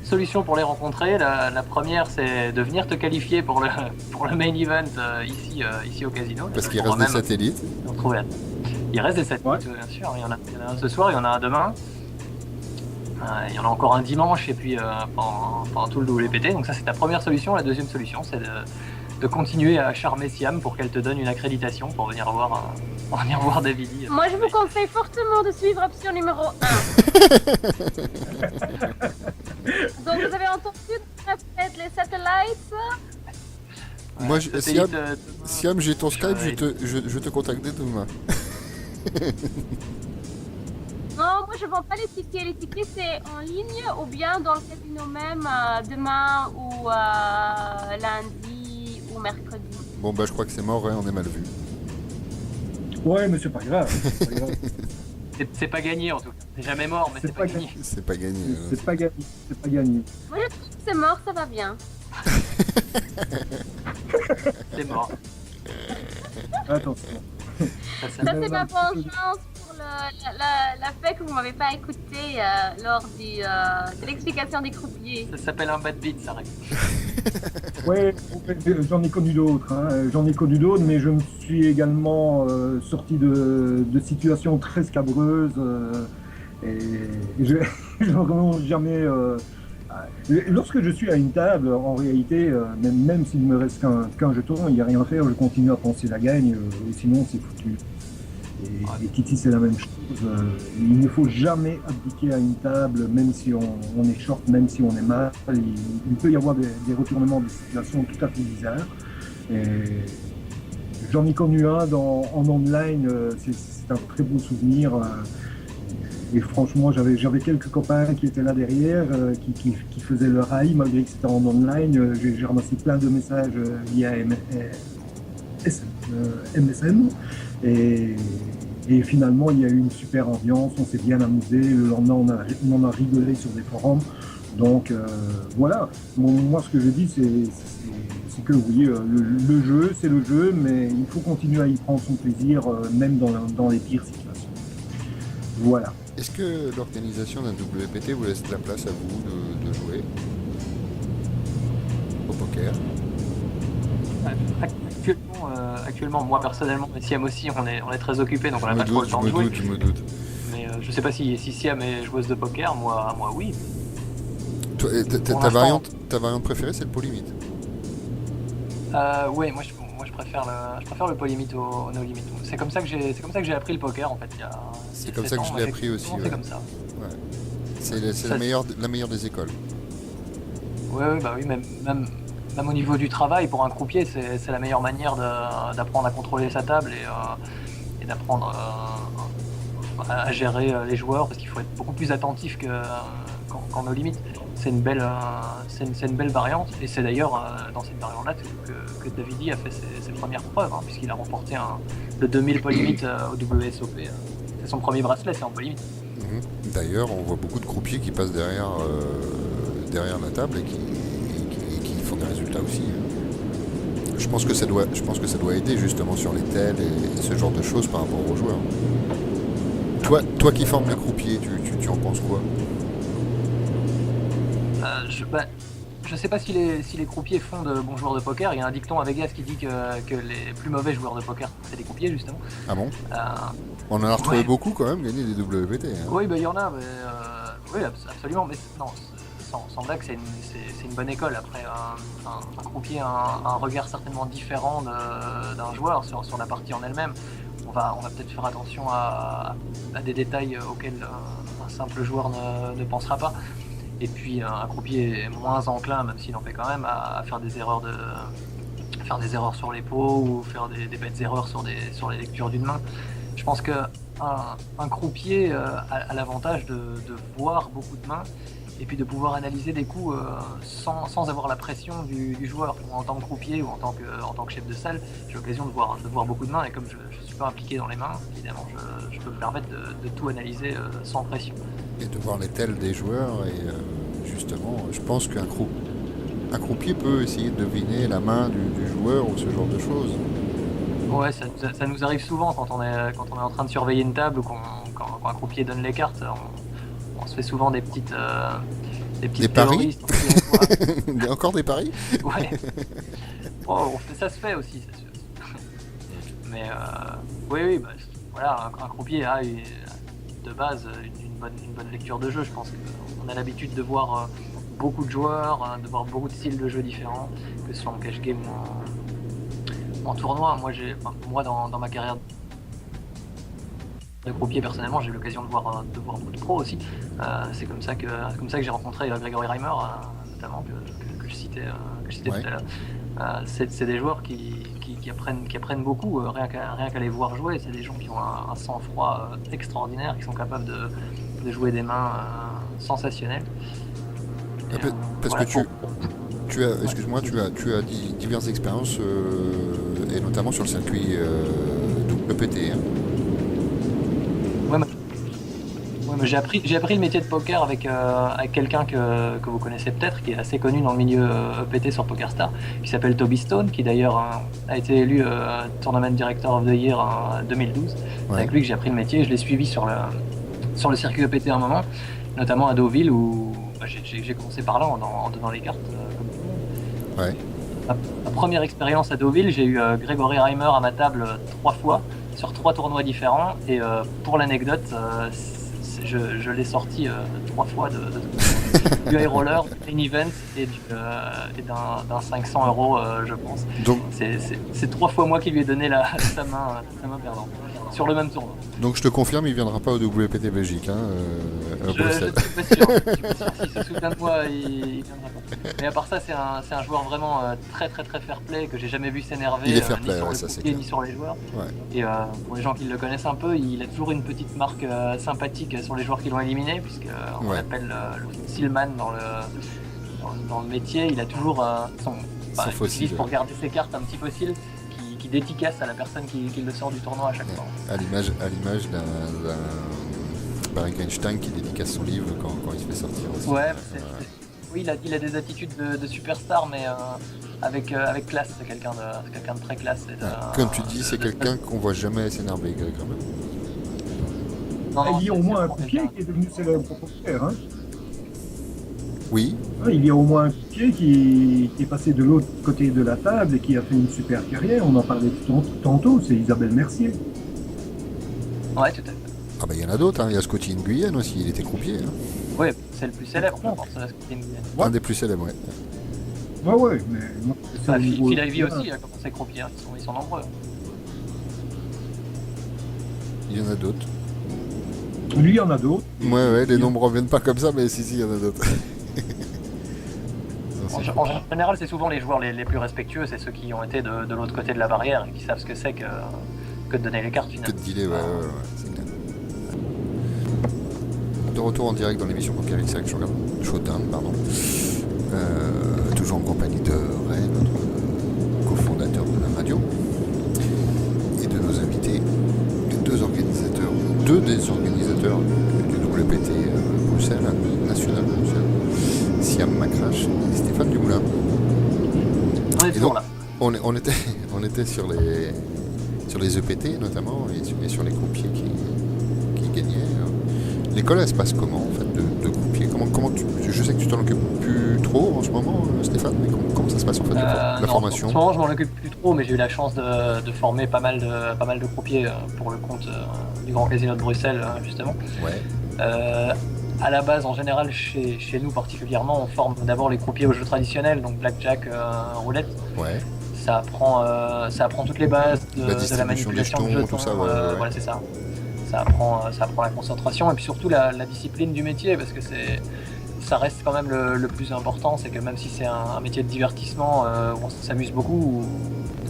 solutions pour les rencontrer. La première, c'est de venir te qualifier pour le main event ici au casino. Parce qu'il reste des satellites. Il reste des satellites, bien sûr. Il y en a un ce soir, il y en a un demain. Il y en a encore un dimanche et puis pendant tout le WPT. Donc ça, c'est ta première solution. La deuxième solution, c'est de continuer à charmer Siam pour qu'elle te donne une accréditation pour venir voir Davidi. Moi, je vous conseille fortement de suivre option numéro 1. vous avez entendu peut-être les satellites? Moi, Satellite, Siam, j'ai ton Skype, ouais. je te contacte dès demain. Non, moi je vends pas les tickets. Les tickets c'est en ligne ou bien dans le casino même demain ou lundi ou mercredi. Bon, bah, je crois que c'est mort, hein, on est mal vu. Ouais, mais c'est pas grave. C'est pas grave. c'est pas gagné en tout cas. C'est jamais mort, mais c'est pas gagné. C'est pas gagné. C'est pas gagné. C'est pas gagné. Moi je trouve que c'est mort, ça va bien. C'est mort. Attention. Ça, Ça c'est ma vengeance pour la fait que vous m'avez pas écouté lors de l'explication des croupiers. ça s'appelle un bad beat, ça règle. Ouais, en fait, j'en ai connu d'autres. Hein. J'en ai connu d'autres, mais je me suis également sorti de situations très scabreuses. Et je ne jamais. Lorsque je suis à une table, en réalité, même s'il me reste qu'un jeton, il n'y a rien à faire, je continue à penser la gagne, et sinon c'est foutu. Et Kitty, c'est la même chose. Il ne faut jamais abdiquer à une table, même si on est short, même si on est mal. Il peut y avoir des retournements de situation tout à fait bizarres. Et j'en ai connu un en online, c'est un très beau souvenir. Et franchement, j'avais quelques copains qui étaient là derrière, qui faisaient leur rail, malgré que c'était en online. J'ai ramassé plein de messages via MSN. Et finalement, il y a eu une super ambiance, on s'est bien amusé. Le lendemain, on en a rigolé sur des forums. Donc voilà, moi ce que je dis, c'est que oui, le jeu, c'est le jeu, mais il faut continuer à y prendre son plaisir, même dans les pires situations. Voilà. Est-ce que l'organisation d'un WPT vous laisse la place à vous de jouer au poker? Actuellement, moi personnellement, et Siam aussi, on est très occupés, donc on n'a pas trop le temps de jouer. Je me doute. Mais je sais pas si Siam est joueuse de poker, moi oui. Toi, ta variante préférée, c'est le polimite? Ouais, moi je préfère le polimite au no limit. C'est comme ça que j'ai appris le poker en fait. C'est comme ça que je l'ai appris aussi. C'est comme ça. Ouais. C'est la meilleure des écoles. Ouais, bah oui, même au niveau du travail, pour un croupier, c'est la meilleure manière d'apprendre à contrôler sa table et d'apprendre à gérer les joueurs, parce qu'il faut être beaucoup plus attentif qu'en no limit. C'est une belle variante, et c'est d'ailleurs dans cette variante-là que Davidi a fait ses premières preuves, hein, puisqu'il a remporté le 2000 polimite au WSOP. C'est son premier bracelet, c'est en polimite. D'ailleurs, on voit beaucoup de croupiers qui passent derrière la table et qui font des résultats aussi. Je pense que ça doit aider justement sur les tels et ce genre de choses par rapport aux joueurs. Toi qui formes les croupiers, tu en penses quoi? Je sais pas si les croupiers font de bons joueurs de poker. Il y a un dicton à Vegas qui dit que les plus mauvais joueurs de poker, c'est les croupiers justement. Ah bon? On en a retrouvé beaucoup quand même gagner des WPT. Hein. Oui, il y en a, mais oui, absolument. Mais non, sans blague, c'est une bonne école. Après, un croupier a un regard certainement différent d'un joueur sur la partie en elle-même. On va peut-être faire attention à des détails auxquels un simple joueur ne pensera pas. Et puis un croupier est moins enclin, même s'il en fait quand même, à faire des erreurs sur les pots ou faire des bêtes erreurs sur les lectures d'une main. Je pense qu'un croupier a l'avantage de voir beaucoup de mains et puis de pouvoir analyser des coups sans avoir la pression du joueur. En tant que croupier ou en tant que chef de salle, j'ai l'occasion de voir beaucoup de mains, et comme je ne suis pas impliqué dans les mains, évidemment, je peux me permettre de tout analyser sans pression. Et de voir les tels des joueurs, et justement, je pense qu'un croupier peut essayer de deviner la main du joueur ou ce genre de choses. Ouais, ça nous arrive souvent quand on est en train de surveiller une table ou quand un croupier donne les cartes. On se fait souvent des petites paris. Il y a encore des paris? Ouais. Oh, ça se fait aussi, c'est sûr. Mais oui, voilà, un croupier a de base une bonne lecture de jeu. Je pense qu'on a l'habitude de voir beaucoup de joueurs, de voir beaucoup de styles de jeu différents, que ce soit en cash game ou en tournoi. Moi, dans ma carrière de croupier personnellement, j'ai eu l'occasion de voir beaucoup de pros aussi. C'est comme ça que j'ai rencontré Gregory Reimer, notamment que je citais tout à l'heure. C'est des joueurs qui apprennent beaucoup, rien qu'à les voir jouer. C'est des gens qui ont un sang-froid extraordinaire, qui sont capables de jouer des mains sensationnelles. Parce que tu as diverses expériences, et notamment sur le circuit WPT. Hein. Ouais, mais j'ai appris le métier de poker avec quelqu'un que vous connaissez peut-être, qui est assez connu dans le milieu EPT sur PokerStar, qui s'appelle Toby Stone, qui d'ailleurs a été élu Tournament Director of the Year en 2012. Ouais. C'est avec lui que j'ai appris le métier. Je l'ai suivi sur le circuit EPT un moment, notamment à Deauville, où j'ai commencé par là en donnant les cartes comme tout le monde. Ouais. Ma première expérience à Deauville, j'ai eu Gregory Reimer à ma table 3 fois sur 3 tournois différents, et pour l'anecdote, je l'ai sorti 3 fois du high roller, main event et d'un 500 €, je pense. Donc c'est 3 fois moi qui lui ai donné sa main perdante sur le même tournoi. Donc je te confirme, il viendra pas au WPT Belgique, à Bruxelles. Je suis pas sûr. S'il se souvient de moi, il viendra pas. Mais à part ça, c'est un joueur vraiment très très très fair play, que j'ai jamais vu s'énerver ni sur le courtier ni sur les joueurs. Ouais. Et pour les gens qui le connaissent un peu, il a toujours une petite marque sympathique sur les joueurs qui l'ont éliminé, puisqu'on l'appelle le Silman dans le métier. Il a toujours son fossile pour garder ses cartes, un petit fossile qui dédicace à la personne qui le sort du tournoi à chaque fois. À l'image d'un Barry Einstein qui dédicace son livre quand il se fait sortir aussi. Ouais, oui, il a des attitudes de superstar, mais avec classe. C'est quelqu'un de très classe. Comme tu dis, c'est quelqu'un qu'on voit jamais s'énerver, Greg, quand même. Il y a au moins un croupier qui est devenu célèbre propriétaire. Hein. Oui. Il y a au moins un croupier qui est passé de l'autre côté de la table et qui a fait une super carrière. On en parlait tantôt, c'est Isabelle Mercier. Ouais, tout à fait. Ah il y en a d'autres, il y a Scotty Nguyen aussi, il était croupier. Oui, c'est le plus célèbre, je pense, Scotty Nguyen. Un des plus célèbres, ouais. Ouais, mais... Phil Ivey aussi a commencé croupier, ils sont nombreux. Il y en a d'autres. Lui, il y en a d'autres. Ouais, les nombres reviennent pas comme ça, mais si, il y en a d'autres. En général, c'est souvent les joueurs les plus respectueux, c'est ceux qui ont été de l'autre côté de la barrière et qui savent ce que c'est que de donner les cartes finalement. Que de dealer, ouais, c'est clair. De retour en direct dans l'émission Poker Showdown, toujours en compagnie de Ray, notre cofondateur de la radio, et de nos invités, deux des organisateurs du WPT Bruxelles, national Bruxelles, Siam Macrache et Stéphane Dumoulin. On est toujours là. On était sur les EPT notamment et sur les croupiers qui gagnaient. L'école, elle se passe comment en fait de croupier? Je sais que tu t'en occupes plus trop en ce moment, Stéphane, mais comment ça se passe en fait la formation? En ce moment, je m'en occupe plus trop, mais j'ai eu la chance de former pas mal de croupiers pour le compte du Grand Casino de Bruxelles, justement. Ouais. À la base, en général, chez nous particulièrement, on forme d'abord les croupiers aux jeux traditionnels, donc blackjack, roulette. Ouais. Ça apprend toutes les bases de la manipulation de jetons, tout ça. Voilà, c'est ça. Ça apprend la concentration et puis surtout la discipline du métier, parce que ça reste quand même le plus important. C'est que même si c'est un métier de divertissement où on s'amuse beaucoup,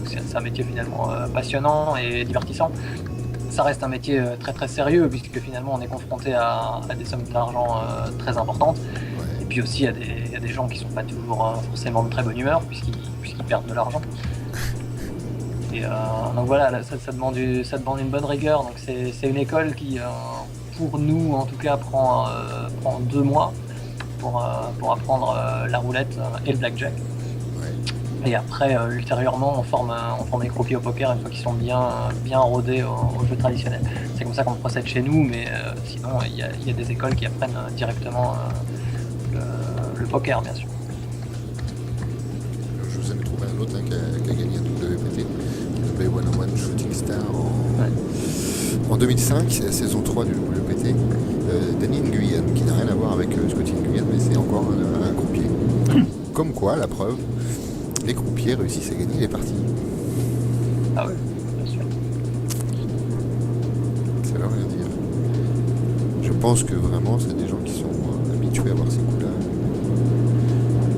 c'est un métier finalement passionnant et divertissant, ça reste un métier très très sérieux, puisque finalement on est confronté à des sommes d'argent très importantes. Ouais. Et puis aussi il y a des gens qui sont pas toujours forcément de très bonne humeur puisqu'ils perdent de l'argent. Et donc voilà, ça demande une bonne rigueur. Donc c'est une école qui, pour nous en tout cas, prend 2 mois pour apprendre la roulette et le blackjack. Ouais. Et après, ultérieurement, on forme les croupiers au poker une fois qu'ils sont bien rodés au jeu traditionnel. C'est comme ça qu'on procède chez nous, mais sinon il y a des écoles qui apprennent directement le poker, bien sûr. Je vous ai trouvé un autre qui a gagné un WPT. Bay101 Shooting Star en 2005, c'est la saison 3 du WPT. Danny Nguyen, qui n'a rien à voir avec Scotty Nguyen, mais c'est encore un croupier. Comme quoi, la preuve, les croupiers réussissent à gagner les parties. Ah oui, bien sûr. Ça veut rien dire. pense que vraiment, c'est des gens qui sont habitués à voir ces coups-là.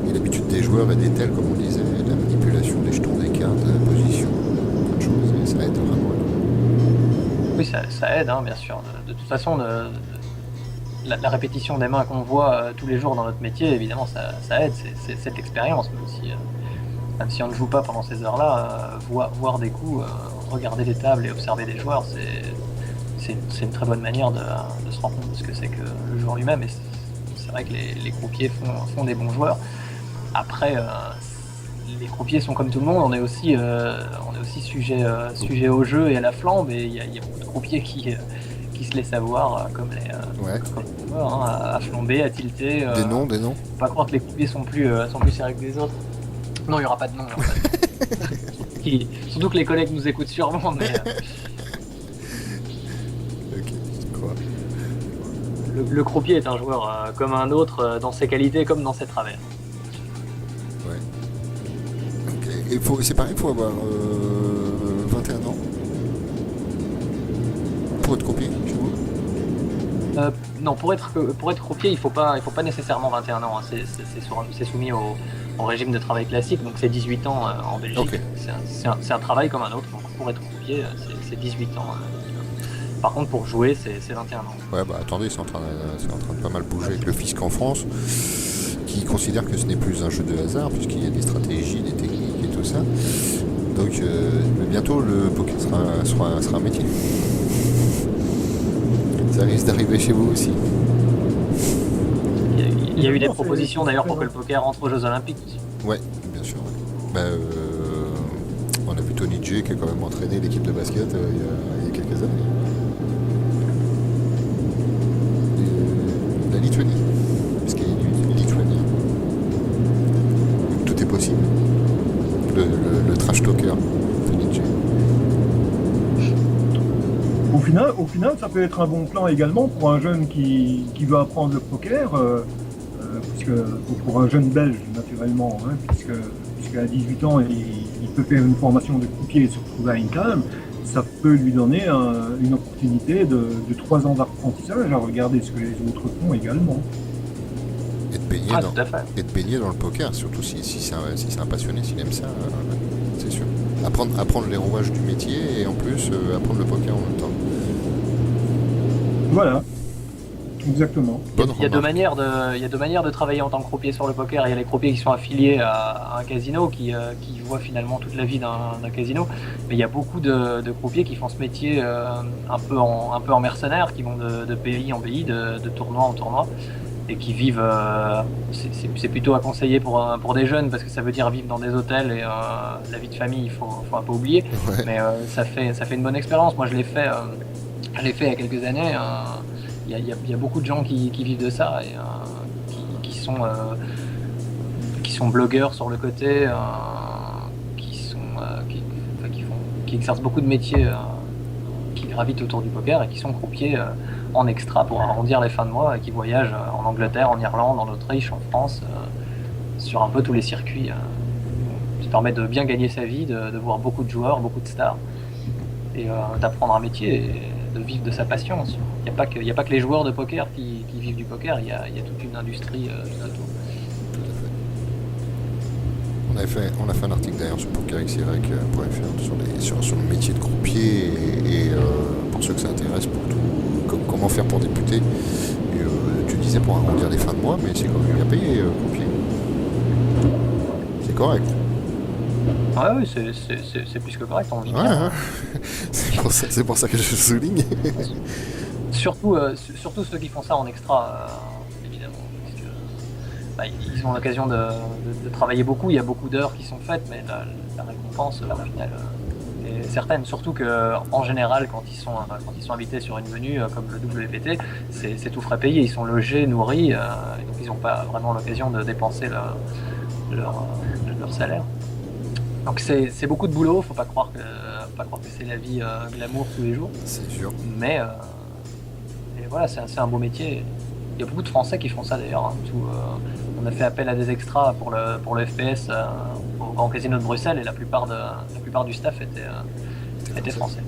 Et l'habitude des joueurs est des tels, comme on disait, la manipulation des jetons, des cartes, de la position, plein de choses, et ça aide vraiment. Oui, ça aide, hein, bien sûr. De toute façon, la répétition des mains qu'on voit tous les jours dans notre métier, évidemment, ça aide. C'est cette expérience, même si on ne joue pas pendant ces heures-là, voir des coups, regarder les tables et observer les joueurs, c'est une très bonne manière de se rendre compte de ce que c'est que le joueur lui-même. Et c'est vrai que les croupiers font des bons joueurs. Après, les croupiers sont comme tout le monde, on est aussi sujet au jeu et à la flambe, et il y a beaucoup de croupiers qui se laissent avoir comme les joueurs, hein, à flamber, à tilter. Des noms. Faut pas croire que les croupiers sont plus sérieux que les autres. Non, il n'y aura pas de nom. Surtout que les collègues nous écoutent sûrement, mais Ok, c'est quoi? le croupier est un joueur comme un autre, dans ses qualités comme dans ses travers. Ouais. Ok. Et c'est pareil, il faut avoir 21 ans pour être croupier chez vous? Non, pour être croupier, il faut pas nécessairement 21 ans. Hein. C'est soumis au régime de travail classique, donc c'est 18 ans en Belgique. Okay. C'est un travail comme un autre. Donc pour être croupier, c'est 18 ans. Par contre, pour jouer, c'est 21 ans. Ouais, bah attendez, c'est en train de pas mal bouger avec le fisc en France, qui considère que ce n'est plus un jeu de hasard, puisqu'il y a des stratégies, des techniques et tout ça. Donc bientôt, le poker sera un métier. Ça risque d'arriver chez vous aussi. Il y a eu des propositions d'ailleurs pour que le poker entre aux Jeux Olympiques aussi. Ouais, bien sûr. Bah, on a vu Tony J qui a quand même entraîné l'équipe de basket il y a quelques années. La Lituanie. Parce qu'il y a une Lituanie. Tout est possible. Le trash talker, Tony J. Au final, ça peut être un bon plan également pour un jeune qui veut apprendre le poker, puisque pour un jeune belge naturellement, hein, puisqu'à 18 ans il peut faire une formation de croupier et se retrouver à Incam, ça peut lui donner une opportunité de 3 ans d'apprentissage à regarder ce que les autres font également. Et de baigner dans le poker, surtout si c'est un passionné, s'il aime ça, c'est sûr. Apprendre les rouages du métier et en plus apprendre le poker en même temps. Voilà, exactement. Il y a deux manières de travailler en tant que croupier sur le poker. Il y a les croupiers qui sont affiliés à un casino, qui voient finalement toute la vie d'un casino. Mais il y a beaucoup de croupiers qui font ce métier un peu en mercenaire, qui vont de pays en pays, de tournoi en tournoi, et qui vivent. C'est plutôt à conseiller pour des jeunes, parce que ça veut dire vivre dans des hôtels, et la vie de famille, il faut un peu oublier. Ouais. Mais ça fait une bonne expérience. Moi, je l'ai fait il y a quelques années. Il y a beaucoup de gens qui vivent de ça et qui sont blogueurs sur le côté, qui exercent beaucoup de métiers qui gravitent autour du poker et qui sont croupiers en extra pour arrondir les fins de mois et qui voyagent en Angleterre, en Irlande, en Autriche, en France, sur un peu tous les circuits. Ça permet de bien gagner sa vie, de voir beaucoup de joueurs, beaucoup de stars et d'apprendre un métier et de vivre de sa passion aussi. Il n'y a pas que les joueurs de poker qui vivent du poker, il y a toute une industrie tout autour. Tout à fait. On a fait un article d'ailleurs sur pokerxy.fr sur le métier de croupier et pour ceux que ça intéresse, pour tout, comment faire pour débuter. Et, tu disais pour arrondir les fins de mois, mais c'est quand même bien payé, croupier. C'est correct. Ouais, oui, c'est plus que correct, on vit bien. Ouais. C'est pour ça que je souligne. Surtout ceux qui font ça en extra, évidemment. Parce que, ils ont l'occasion de travailler beaucoup, il y a beaucoup d'heures qui sont faites, mais la récompense, au final, est certaine. Surtout qu'en général, quand ils sont invités sur une venue comme le WPT, c'est tout frais payé. Ils sont logés, nourris, et donc ils n'ont pas vraiment l'occasion de dépenser leur salaire. Donc c'est beaucoup de boulot, faut pas croire que c'est la vie glamour tous les jours. C'est sûr. Mais et voilà, c'est un beau métier. Il y a beaucoup de Français qui font ça d'ailleurs. Hein. On a fait appel à des extras pour le FPS au Grand Casino de Bruxelles et la plupart du staff était français.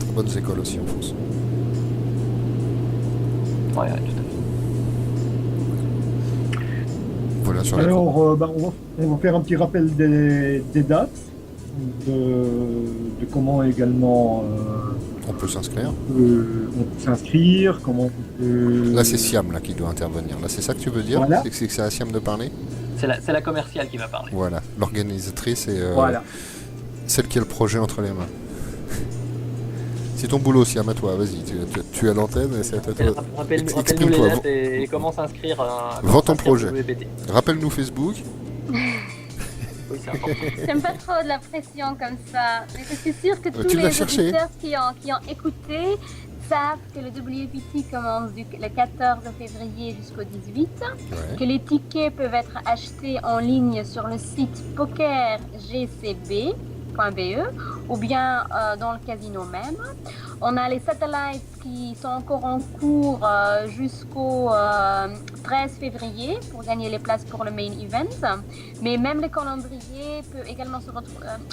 Très bonnes écoles aussi en France. Ouais, tout à fait. Voilà sur la Alors, on va faire un petit rappel des dates, de comment également on peut s'inscrire. on peut s'inscrire, comment on peut... Là, c'est Siam là, qui doit intervenir. Là, c'est ça que tu veux dire? Voilà. C'est que c'est à Siam de parler? C'est la commerciale qui va parler. Voilà, l'organisatrice et Voilà. celle qui a le projet entre les mains. C'est ton boulot, Siam, à toi. Vas-y, tu as l'antenne et c'est à toi. Rappelle-nous Exprime-toi. les dates et comment s'inscrire à Vends ton projet. WBT. Rappelle-nous Facebook. Oui, c'est important. J'aime pas trop de la pression comme ça. Mais je suis sûre que tous Tu l'as les cherché. auditeurs qui ont écouté savent que le WPT commence le 14 février jusqu'au 18, Ouais. que les tickets peuvent être achetés en ligne sur le site pokergcb.be ou bien dans le casino même. On a les satellites qui sont encore en cours jusqu'au 13 février pour gagner les places pour le main event. Mais même le calendrier peut également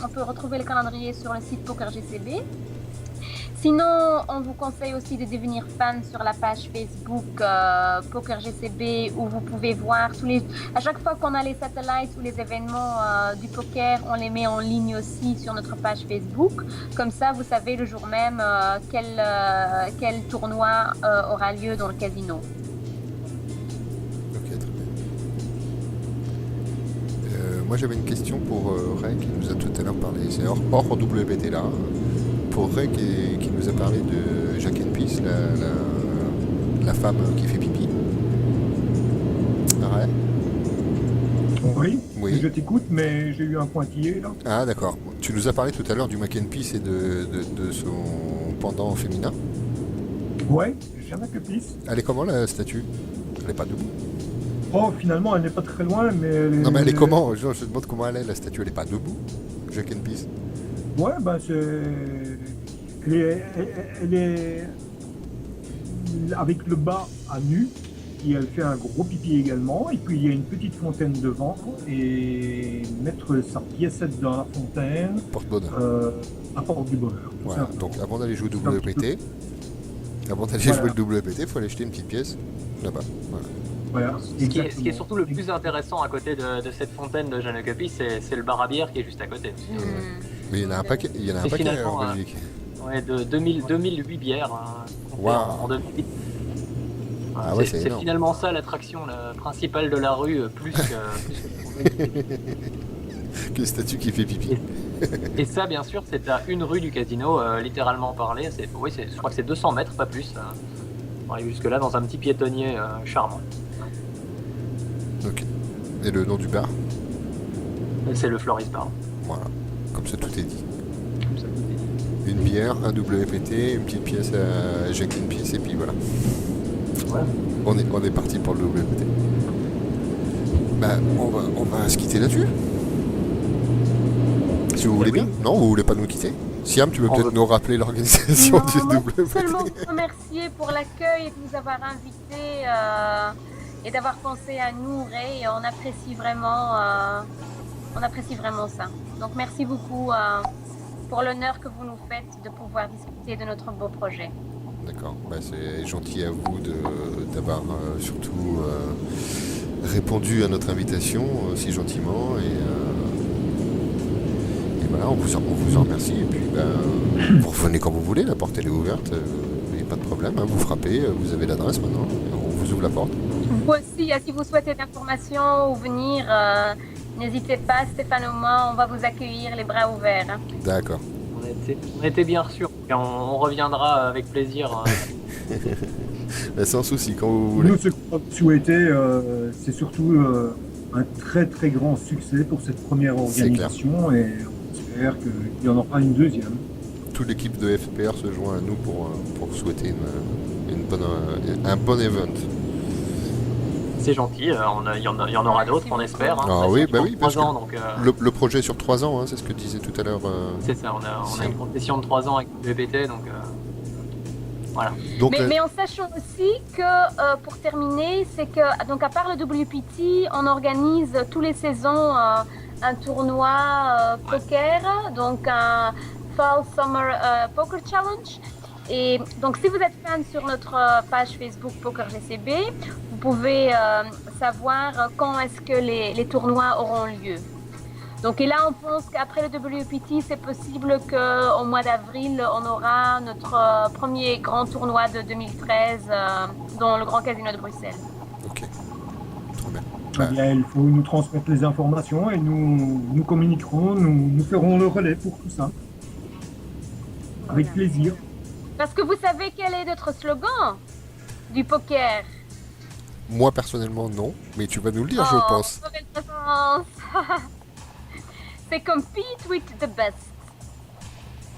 on peut retrouver le calendrier sur le site PokerGCB. Sinon, on vous conseille aussi de devenir fan sur la page Facebook PokerGCB où vous pouvez voir à chaque fois qu'on a les satellites ou les événements du poker, on les met en ligne aussi sur notre page Facebook. Comme ça, vous savez le jour même quel tournoi aura lieu dans le casino. Ok, très bien. Moi, j'avais une question pour Ray qui nous a tout à l'heure parlé. C'est hors WBT là. Pour Ray qui nous a parlé de Jack and Peace, la femme qui fait pipi. Ray. Oui, Oui. je t'écoute, mais j'ai eu un pointillé là. Ah, d'accord. Tu nous as parlé tout à l'heure du Mac and Peace et de son pendant féminin. Ouais, jamais que pisse. Elle est comment la statue? Elle est pas debout. Oh, finalement, elle n'est pas très loin, mais... Non, mais elle est comment? Je te demande comment elle est la statue. Elle est pas debout, Jack and Peace. Ouais, ben c'est... Elle est avec le bas à nu, et elle fait un gros pipi également, et puis il y a une petite fontaine devant, et mettre sa piécette dans la fontaine Porte-bonheur. apporte du bonheur. Voilà. Ça. Donc avant d'aller jouer C'est un petit WPT, Voilà. jouer le WPT, il faut aller acheter une petite pièce là-bas. Voilà. Voilà, Ce qui est exactement. surtout le plus intéressant à côté de cette fontaine de Jeanne Cuppy, c'est le bar à bière qui est juste à côté. Mais il y en a un paquet, C'est finalement, en Belgique. Ouais, de 2008 bières Wow. en 2008. Ah ouais, c'est c'est énorme. finalement ça l'attraction principale de la rue, plus que Que le statut qui fait pipi. Et ça, bien sûr, c'est à une rue du casino, littéralement parlé. Je crois que c'est 200 mètres, pas plus. On arrive jusque-là dans un petit piétonnier charmant. Ok. Et le nom du bar? Et c'est le Floris Bar. Voilà. Comme ça, tout est dit. Comme ça, tout est dit. Une bière, un WPT, une petite pièce à Jack and Peace, et puis voilà. Ouais. On est parti pour le WPT. Bah, on va se quitter là-dessus. Si vous voulez oui. bien. Non, vous voulez pas nous quitter? Siam, tu veux On peut-être veut- nous rappeler l'organisation Non, du moi, je veux WPT? seulement vous remercier pour l'accueil et de nous avoir invités et d'avoir pensé à nous, Ray. On apprécie vraiment ça. Donc merci beaucoup pour l'honneur que vous nous faites de pouvoir discuter de notre beau projet. D'accord, bah, c'est gentil à vous d'avoir surtout répondu à notre invitation si gentiment et voilà, on vous en remercie et puis vous revenez quand vous voulez, la porte elle est ouverte, il n'y a pas de problème, hein, vous frappez, vous avez l'adresse maintenant, et on vous ouvre la porte. Vous aussi, si vous souhaitez d'informations ou venir, n'hésitez pas, Stéphane ou moi, on va vous accueillir les bras ouverts. Hein. D'accord. On était bien sûr. Et on reviendra avec plaisir. Bah, sans souci, quand vous voulez. Nous, ce qu'on souhaitait, c'est surtout un très très grand succès pour cette première organisation et on espère qu'il y en aura une deuxième. Toute l'équipe de FPR se joint à nous pour souhaiter un bon event. C'est gentil. Il y en aura d'autres, on espère. Hein. Ah Ça oui, dure bah oui, parce 3 ans, que donc, le projet sur 3 ans, hein, c'est ce que disait tout à l'heure. c'est ça, on a une concession de 3 ans avec le BPT, donc voilà. Donc, Mais en sachant aussi que, pour terminer, c'est que, donc à part le WPT, on organise tous les saisons un tournoi poker, donc un Fall Summer Poker Challenge. Et donc, si vous êtes fan sur notre page Facebook Poker GCB, vous pouvez savoir quand est-ce que les tournois auront lieu. Donc, et là, on pense qu'après le WPT, c'est possible qu'au mois d'avril, on aura notre premier grand tournoi de 2013 dans le Grand Casino de Bruxelles. Ok. Trop bien. Eh bien, il faut nous transmettre les informations et nous communiquerons, nous ferons le relais pour tout ça. Avec plaisir. Parce que vous savez quel est notre slogan du poker? Moi, personnellement, non. Mais tu vas nous le dire, je pense. Mauvaise réponse. C'est compete with the best.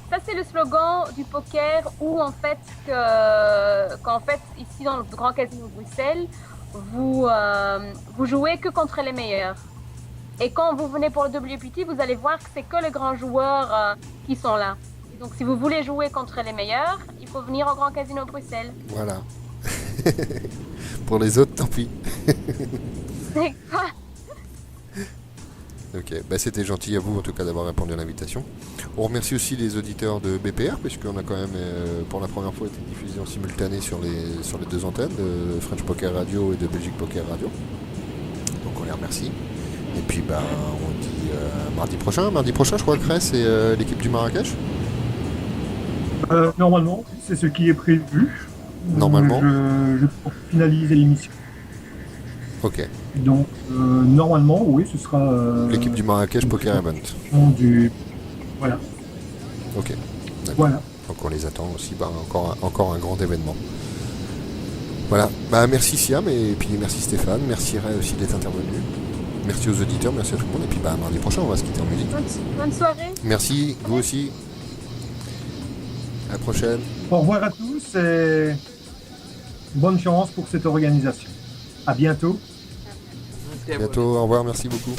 Ça, c'est le slogan du poker où, en fait, qu'en fait, ici dans le Grand Casino de Bruxelles, vous jouez que contre les meilleurs. Et quand vous venez pour le WPT, vous allez voir que c'est que les grands joueurs qui sont là. Et donc, si vous voulez jouer contre les meilleurs, il faut venir au Grand Casino de Bruxelles. Voilà. Pour les autres, tant pis. C'est quoi? Ok, bah c'était gentil à vous en tout cas d'avoir répondu à l'invitation. On remercie aussi les auditeurs de BPR puisqu'on a quand même pour la première fois été diffusé en simultané sur les deux antennes de French Poker Radio et de Belgique Poker Radio. Donc on les remercie. Et puis bah on dit mardi prochain. Mardi prochain je crois que c'est l'équipe du Marrakech. Normalement, c'est ce qui est prévu. Normalement. Je finalise l'émission. Ok. Donc, normalement, oui, ce sera... l'équipe du Marrakech Poker Event. Voilà. Ok. D'accord. Voilà. Donc on les attend aussi, bah, encore un grand événement. Voilà. Bah merci Siam et puis merci Stéphane, merci Ray aussi d'être intervenu. Merci aux auditeurs, merci à tout le monde. Et puis bah mardi prochain, on va se quitter en musique. Bonne soirée. Merci, vous aussi. À la prochaine. Au revoir à tous et bonne chance pour cette organisation. À bientôt. À bientôt, au revoir, merci beaucoup.